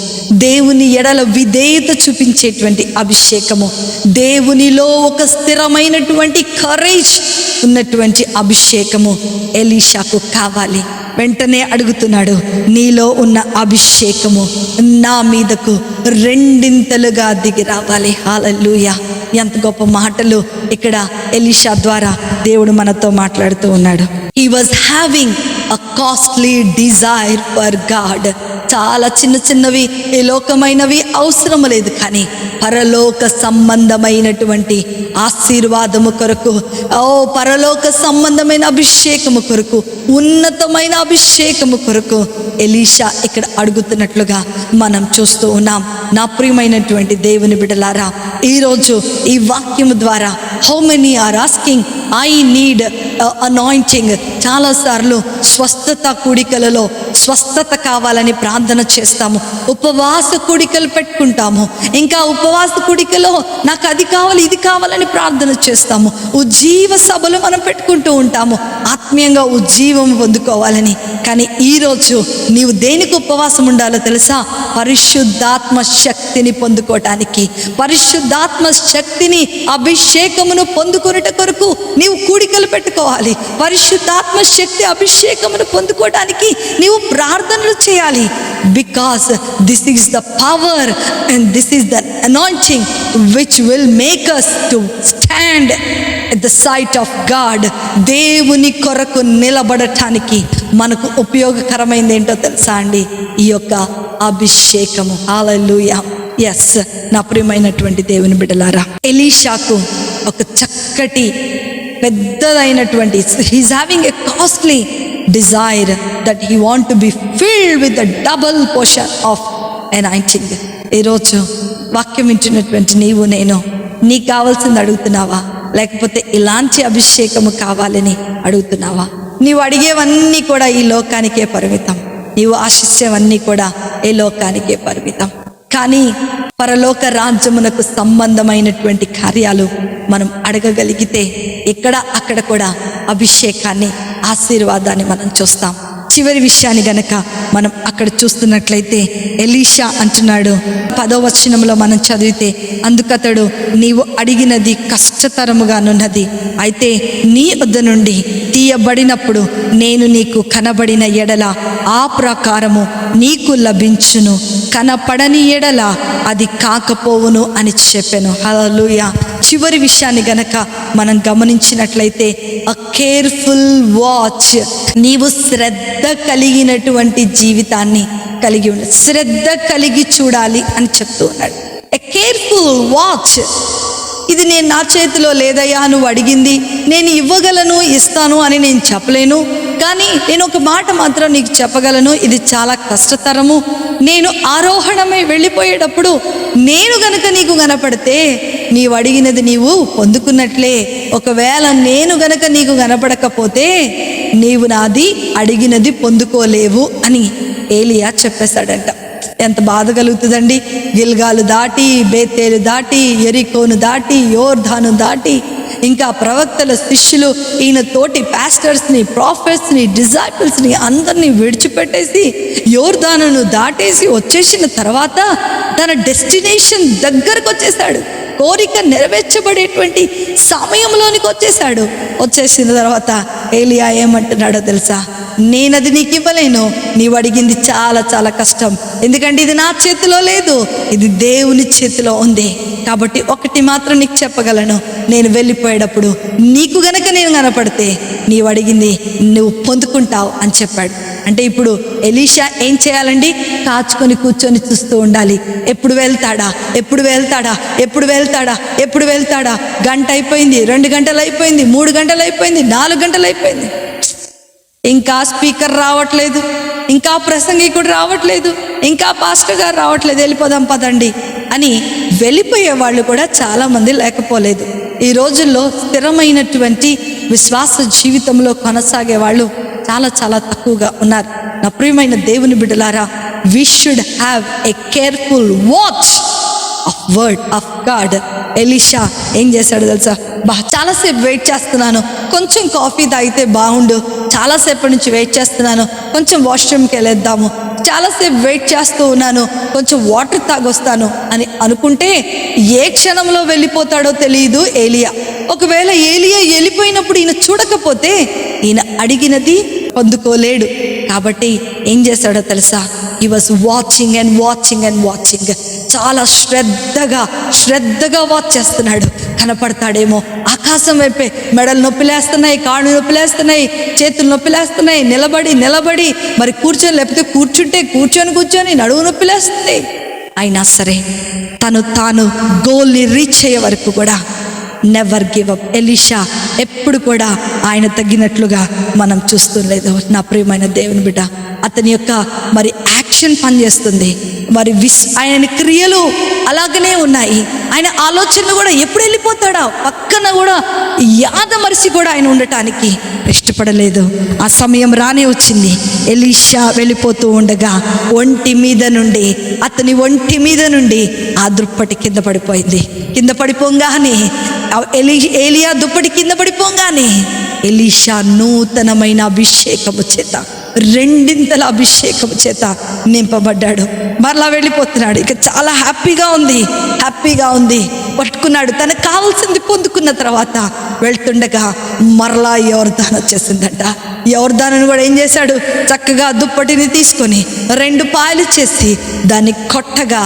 దేవుని ఎడల విధేయత చూపించేటువంటి అభిషేకము, దేవునిలో ఒక స్థిరమైనటువంటి కరేజ్ ఉన్నటువంటి అభిషేకము ఎలీషాకు కావాలి. వెంటనే అడుగుతున్నాడు, నీలో ఉన్న అభిషేకము నా మీదకు 2 దిగి రావాలి. హల్లెలూయా. ఎంత గొప్ప మాటలు ఇక్కడ ఎలీషా ద్వారా దేవుడు మనతో మాట్లాడుతూ ఉన్నాడు. He was having a costly desire for God. చాలా చిన్న చిన్నవి ఈ లోకమైనవి అవసరం లేదు, కానీ పరలోక సంబంధమైనటువంటి ఆశీర్వాదము కొరకు, పరలోక సంబంధమైన అభిషేకము కొరకు, ఉన్నతమైన అభిషేకము కొరకు ఎలీషా ఇక్కడ అడుగుతున్నట్లుగా మనం చూస్తూ ఉన్నాం. నా ప్రియమైనటువంటి దేవుని బిడ్డలారా, ఈరోజు ఈ వాక్యము ద్వారా how many are asking I need anointing. చాలాసార్లు స్వస్థత కూడికలలో స్వస్థత కావాలని ప్రార్థన చేస్తాము, ఉపవాస కూడికలు పెట్టుకుంటాము, ఇంకా ఉపవాస కూడికలో నాకు అది కావాలి ఇది కావాలని ప్రార్థన చేస్తాము, ఉజ్జీవ సభలు మనం పెట్టుకుంటూ ఉంటాము ఆత్మీయంగా ఉజ్జీవం పొందుకోవాలని. కానీ ఈరోజు నీవు దేనికి ఉపవాసం ఉండాలో తెలుసా? పరిశుద్ధాత్మ శక్తిని పొందుకోవటానికి, పరిశుద్ధాత్మ శక్తిని అభిషేకమును పొందుకొనుట కొరకు నీవు కూడికలు పెట్టుకోవాలి. పరిశుద్ధాత్మ శక్తి అభిషేకమును పొందుకోవడానికి నీవు ప్రార్థనలు చేయాలి. Because this is the power and this is the anointing which will make us to stand at the sight of god. దేవుని కొరకు నిలబడటానికి మనకు ఉపయోగకరమైంది ఏంటో తెలుసా అండి? ఈ యొక్క అభిషేకము. హల్లెలూయా. ఎస్, నా ప్రియమైనటువంటి దేవుని బిడ్డలారా, ఎలీషాకు ఒక చక్కటి పెద్దదైనటువంటి, he's having a costly desire that he want to be filled with the double portion of anointing. ఈరోజు వాక్యం వింటున్నటువంటి నీవు నేను, నీకు కావాల్సింది అడుగుతున్నావా? లేకపోతే ఇలాంటి అభిషేకము కావాలని అడుగుతున్నావా? నీవు అడిగేవన్నీ కూడా ఈ లోకానికే పరిమితం, నీవు ఆశించేవన్నీ కూడా ఈ లోకానికే పరిమితం. కానీ పరలోక రాజ్యమునకు సంబంధమైనటువంటి కార్యాలు మనం అడగగలిగితే ఇక్కడ అక్కడ కూడా అభిషేకాన్ని, ఆశీర్వాదాన్ని మనం చూస్తాం. చివరి విషయాన్ని గనక మనం అక్కడ చూస్తున్నట్లయితే ఎలీషా అంటున్నాడు 10వ వచనంలో మనం చదివితే, అందుకతడు నీవు అడిగినది కష్టతరముగానున్నది, అయితే నీ వద్ద నుండి తీయబడినప్పుడు నేను నీకు కనబడిన ఎడల ఆ ప్రకారము నీకు లభించును, కనపడని ఎడల అది కాకపోవును అని చెప్పాను. హల్లెలూయా. చివరి విషయాన్ని గనక మనం గమనించినట్లయితే అ కేర్ఫుల్ వాచ్, నీవు శ్రద్ధ కలిగినటువంటి జీవితాన్ని కలిగి ఉండాలి, శ్రద్ధ కలిగి చూడాలి అని చెప్తూ ఉన్నాడు. ఎ కేర్ఫుల్ వాచ్. ఇది నేను నా చేతిలో లేదయ్యా, నువ్వు అడిగింది నేను ఇవ్వగలను, ఇస్తాను అని నేను చెప్పలేను, కానీ నేను ఒక మాట మాత్రం నీకు చెప్పగలను, ఇది చాలా కష్టతరము. నేను ఆరోహణమై వెళ్ళిపోయేటప్పుడు నేను గనక నీకు కనపడితే నీవు అడిగినది నీవు పొందుకున్నట్లే, ఒకవేళ నేను గనక నీకు కనపడకపోతే నీవు నాది అడిగినది పొందుకోలేవు అని ఏలియా చెప్పేశాడంట. ఎంత బాధ కలుగుతుందండి. గిల్గాలు దాటి, బేతేలు దాటి, ఎరికోను దాటి, యోర్ధాను దాటి, ఇంకా ప్రవక్తల శిష్యులు, ఈయన తోటి పాస్టర్స్ని, ప్రాఫెట్స్ని, డిజైపుల్స్ని అందరినీ విడిచిపెట్టేసి యోర్దానును దాటేసి వచ్చేసిన తర్వాత తన డెస్టినేషన్ దగ్గరకు వచ్చేసాడు, కోరిక నెరవేర్చబడేటువంటి సమయంలోనికి వచ్చేసాడు. వచ్చేసిన తర్వాత ఏలియా ఏమంటున్నాడో తెలుసా? నేనది నీకు ఇవ్వలేను, నీవు అడిగింది చాలా చాలా కష్టం, ఎందుకంటే ఇది నా చేతిలో లేదు, ఇది దేవుని చేతిలో ఉంది. కాబట్టి ఒకటి మాత్రం నీకు చెప్పగలను, నేను వెళ్ళిపోయేటప్పుడు నీకు గనక నేను కనపడితే నీవు అడిగింది నువ్వు పొందుకుంటావు అని చెప్పాడు. అంటే ఇప్పుడు ఎలీషా ఏం చేయాలండి? కాచుకొని కూర్చొని చూస్తూ ఉండాలి. ఎప్పుడు వెళ్తాడా, ఎప్పుడు వెళ్తాడా, ఎప్పుడు వెళ్తాడా, ఎప్పుడు వెళ్తాడా? గంట అయిపోయింది, 2 గంటలు అయిపోయింది, 3 గంటలు అయిపోయింది, 4 గంటలు అయిపోయింది, ఇంకా స్పీకర్ రావట్లేదు, ఇంకా ప్రసంగికుడు రావట్లేదు, ఇంకా పాస్టర్ గారు రావట్లేదు, వెళ్ళిపోదాం పదండి అని వెళ్ళిపోయే వాళ్ళు కూడా చాలామంది లేకపోలేదు. ఈ రోజుల్లో స్థిరమైనటువంటి విశ్వాస జీవితంలో కొనసాగే వాళ్ళు చాలా చాలా తక్కువగా ఉన్నారు. నా ప్రియమైన దేవుని బిడ్డలారా, we should have a careful watch of word of God. Elisha ఏం చేశాడు తెలుసా? చాలాసేపు వెయిట్ చేస్తున్నాను, కొంచెం కాఫీ తాగితే బాగుండు, చాలాసేపటి నుంచి వెయిట్ చేస్తున్నాను, కొంచెం వాష్రూమ్కి వెళ్ళేద్దాము, చాలాసేపు వెయిట్ చేస్తూ ఉన్నాను, కొంచెం వాటర్ తాగొస్తాను అని అనుకుంటే ఏ క్షణంలో వెళ్ళిపోతాడో తెలియదు ఏలియా. ఒకవేళ ఏలియా వెళ్ళిపోయినప్పుడు ఈయన చూడకపోతే ఈయన అడిగినది పొందుకోలేడు. కాబట్టి ఏం చేశాడో తెలుసా? He was watching and watching and watching. చాలా శ్రద్ధగా వాచ్ చేస్తున్నాడు. కనపడతాడేమో, ఆకాశం వైపే మెడలు నొప్పిలేస్తున్నాయి, కాళ్ళు నొప్పిలేస్తున్నాయి, చేతులు నొప్పిలేస్తున్నాయి, నిలబడి మరి కూర్చొని, లేకపోతే కూర్చొని నడువు నొప్పిలేస్తుంది. అయినా సరే తాను గోల్ని రీచ్ అయ్యే వరకు కూడా నెవర్ గివ్ అప్. ఎలీషా ఎప్పుడు కూడా ఆయన తగ్గినట్లుగా మనం చూస్తలేదు. నా ప్రియమైన దేవుని బిడ్డ, అతని యొక్క మరి యాక్షన్ పనిచేస్తుంది, మరి ఆయన క్రియలు అలాగనే ఉన్నాయి. ఆయన ఆలోచనలు కూడా ఎప్పుడు వెళ్ళిపోతాడా, పక్కన కూడా యాదమరిసి కూడా ఆయన ఉండటానికి ఇష్టపడలేదు. ఆ సమయం రానే వచ్చింది. ఎలీషా వెళ్ళిపోతూ ఉండగా అతని ఒంటి మీద నుండి ఆ దుప్పటి కింద పడిపోయింది. కింద పడిపోగానే ఏలియా దుప్పటి కింద పడిపోగానే ఎలీషా నూతనమైన అభిషేకము చేత, రెండింతల అభిషేకము చేత నింపబడ్డాడు. మరలా వెళ్ళిపోతున్నాడు. ఇక చాలా హ్యాపీగా ఉంది. పట్టుకున్నాడు. తనకు కావాల్సింది పొందుకున్న తర్వాత వెళ్తుండగా మరలా యోర్దాను వచ్చేసిందంట. యోర్దాను కూడా ఏం చేశాడు, చక్కగా దుప్పటిని తీసుకొని 2 పాయలు చేసి దాన్ని కొట్టగా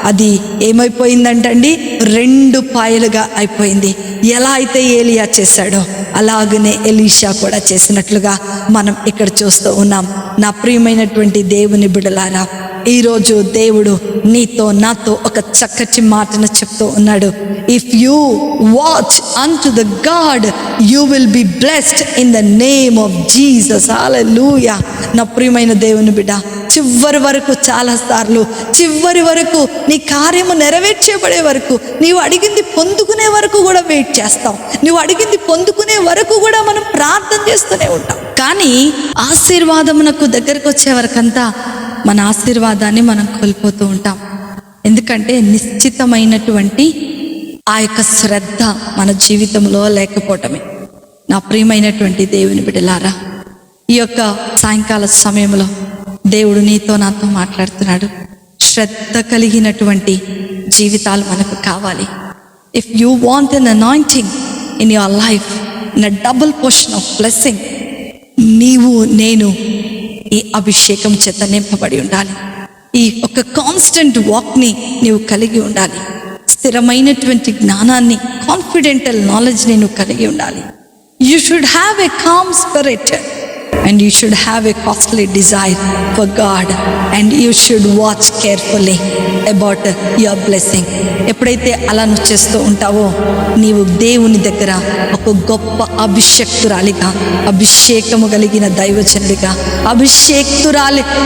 అది ఏమైపోయిందంటండి, 2 పాయలుగా అయిపోయింది. ఎలా అయితే ఏలియా చేశాడో అలాగనే ఎలీషా కూడా చేసినట్లుగా మనం ఇక్కడ చూస్తూ ఉన్నాం. నా ప్రియమైనటువంటి దేవుని బిడ్డలారా, ఈరోజు దేవుడు నీతో నాతో ఒక చక్కటి మాటను చెప్తూ ఉన్నాడు. If you watch unto the God you will be blessed in the name of Jesus. Hallelujah. నా ప్రియమైన దేవుని బిడ్డ, చివరి వరకు, చాలాసార్లు చివరి వరకు నీ కార్యము నెరవేర్చబడే వరకు, నీవు అడిగింది పొందుకునే వరకు కూడా వెయిట్ చేస్తాం. నువ్వు అడిగింది పొందుకునే వరకు కూడా మనం ప్రార్థన చేస్తూనే ఉంటాం. కానీ ఆశీర్వాదమునకు దగ్గరకు వచ్చే వరకంతా మన ఆశీర్వాదాన్ని మనం కోల్పోతూ ఉంటాం. ఎందుకంటే నిశ్చితమైనటువంటి ఆ యొక్క శ్రద్ధ మన జీవితంలో లేకపోవటమే. నా ప్రియమైనటువంటి దేవుని బిడ్డలారా, ఈ యొక్క సాయంకాల సమయంలో దేవుడు నీతో నాతో మాట్లాడుతున్నాడు. శ్రద్ధ కలిగినటువంటి జీవితాలు మనకు కావాలి. If you want an anointing in your life, in a double portion of blessing, నీవు నేను ఈ అభిషేకం చేత నింపబడి ఉండాలి. ఈ ఒక కాన్స్టెంట్ వాక్ని నీవు కలిగి ఉండాలి. స్థిరమైనటువంటి జ్ఞానాన్ని, కాన్ఫిడెంటల్ నాలెడ్జ్ని నువ్వు కలిగి ఉండాలి. You should have a calm spirit and you should have a costly desire for God, and you should watch carefully about your blessing. ఎప్పుడైతే అలా నువ్వు చేస్తూ ఉంటావో, నీవు దేవుని దగ్గర ఒక గొప్ప అభిషేక్తురాలిగా, అభిషేకము కలిగిన దైవజనుడిగా,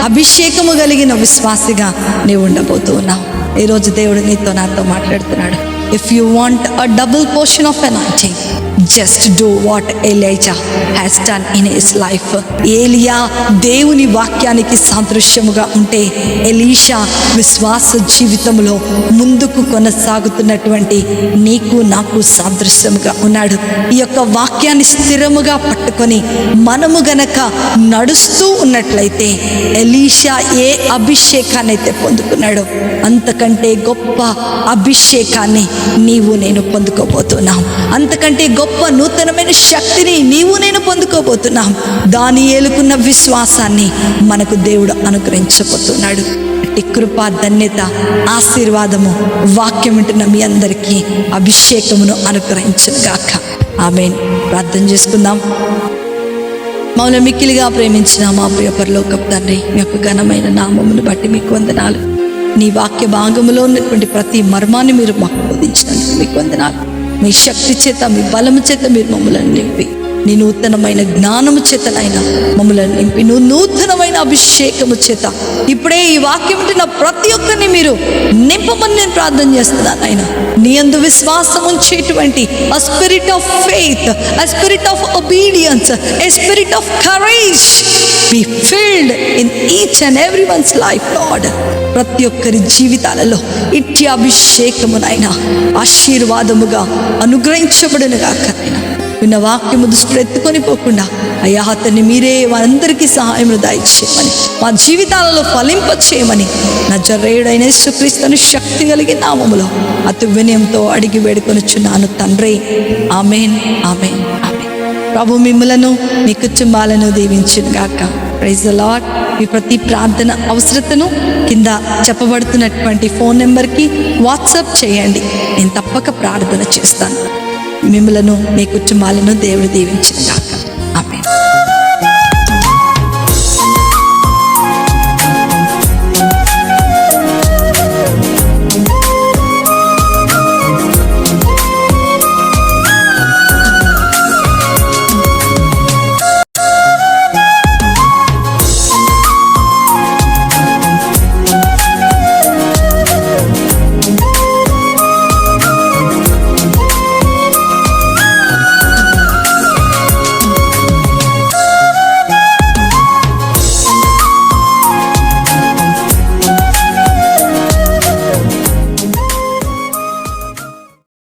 అభిషేకము కలిగిన విశ్వాసిగా నీవు ఉండబోతూ ఉన్నావు. ఈరోజు దేవుడు నీతో నాతో మాట్లాడుతున్నాడు. If you want a double portion of anointing, just do what ELISA has done in his life. ఏలియా దేవుని వాక్యానికి సాదృశ్యముగా ఉంటే, ఎలీషా విశ్వాస జీవితంలో ముందుకు కొనసాగుతున్నటువంటి నీకు నాకు సాదృశ్యముగా ఉన్నాడు. ఈ యొక్క వాక్యాన్ని స్థిరముగా పట్టుకొని మనము గనక నడుస్తూ ఉన్నట్లయితే, ఎలీషా ఏ అభిషేకాన్ని అయితే పొందుకున్నాడో అంతకంటే గొప్ప అభిషేకాన్ని నీవు నేను పొందుకోబోతున్నాం. అంతకంటే గొప్ప నూతనమైన శక్తిని నీవు నేను పొందుకోబోతున్నాం. దానియేలుకున్న విశ్వాసాన్ని మనకు దేవుడు అనుగ్రహించబోతున్నాడు. ఈ కృప, ధన్యత, ఆశీర్వాదము వాక్యం వింటున్న మీ అందరికీ అభిషేకమును అనుగ్రహించును గాక. ఆమేన్. ప్రార్థన చేసుకుందాం. మమ్మల్ని మిక్కిలిగా ప్రేమించిన మా ప్రియ పరలోకపు తండ్రి, మీ యొక్క ఘనమైన నామమును బట్టి మీకు వందనాలు. నీ వాక్య భాగములో ఉన్నటువంటి ప్రతి మర్మాన్ని మీరు మాకు బోధించినందుకు మీకు వందనాలు. మీ శక్తి చేత, మీ బలము చేత మీరు మమ్మల్ని నింపి, నీ నూతనమైన జ్ఞానము చేత నాయన మమ్మల్ని నింపి, నువ్వు నూతనమైన అభిషేకము చేత ఇప్పుడే ఈ వాక్యం వింటున్న ప్రతి ఒక్కరిని మీరు నింపమని నేను ప్రార్థన చేస్తున్నాను. ఆయన నీ యందు విశ్వాసం ఉంచేటువంటి a spirit of faith, a spirit of obedience, a spirit of courage be filled in each and everyone's life, Lord. ప్రతి ఒక్కరి జీవితాలలో ఇట్టి అభిషేకమునైనా ఆశీర్వాదముగా అనుగ్రహించబడునుగాక. విన్న వాక్యము దృష్టిలో ఎత్తుకొని పోకుండా అయ్యా, అతన్ని మీరే వారందరికీ సహాయమును దయచేయమని, మా జీవితాలలో ఫలింపచేయమని నజరేయుడైన యేసుక్రీస్తుని శక్తి కలిగిన నామములో అతి వినయంతో అడిగి వేడుకొనుచున్నాను తండ్రి. ఆమేన్, ఆమేన్, ఆమేన్. ప్రభు మిమ్ములను మీ కుటుంబాలను దీవించును గాక. Praise the lord. మీ ప్రతి ప్రార్థన అవసరతను కింద చెప్పబడుతున్నటువంటి ఫోన్ నెంబర్కి వాట్సాప్ చేయండి. నేను తప్పక ప్రార్థన చేస్తాను. మిమ్మలను మీ కుటుంబాలను దేవుడు దీవించును గాక.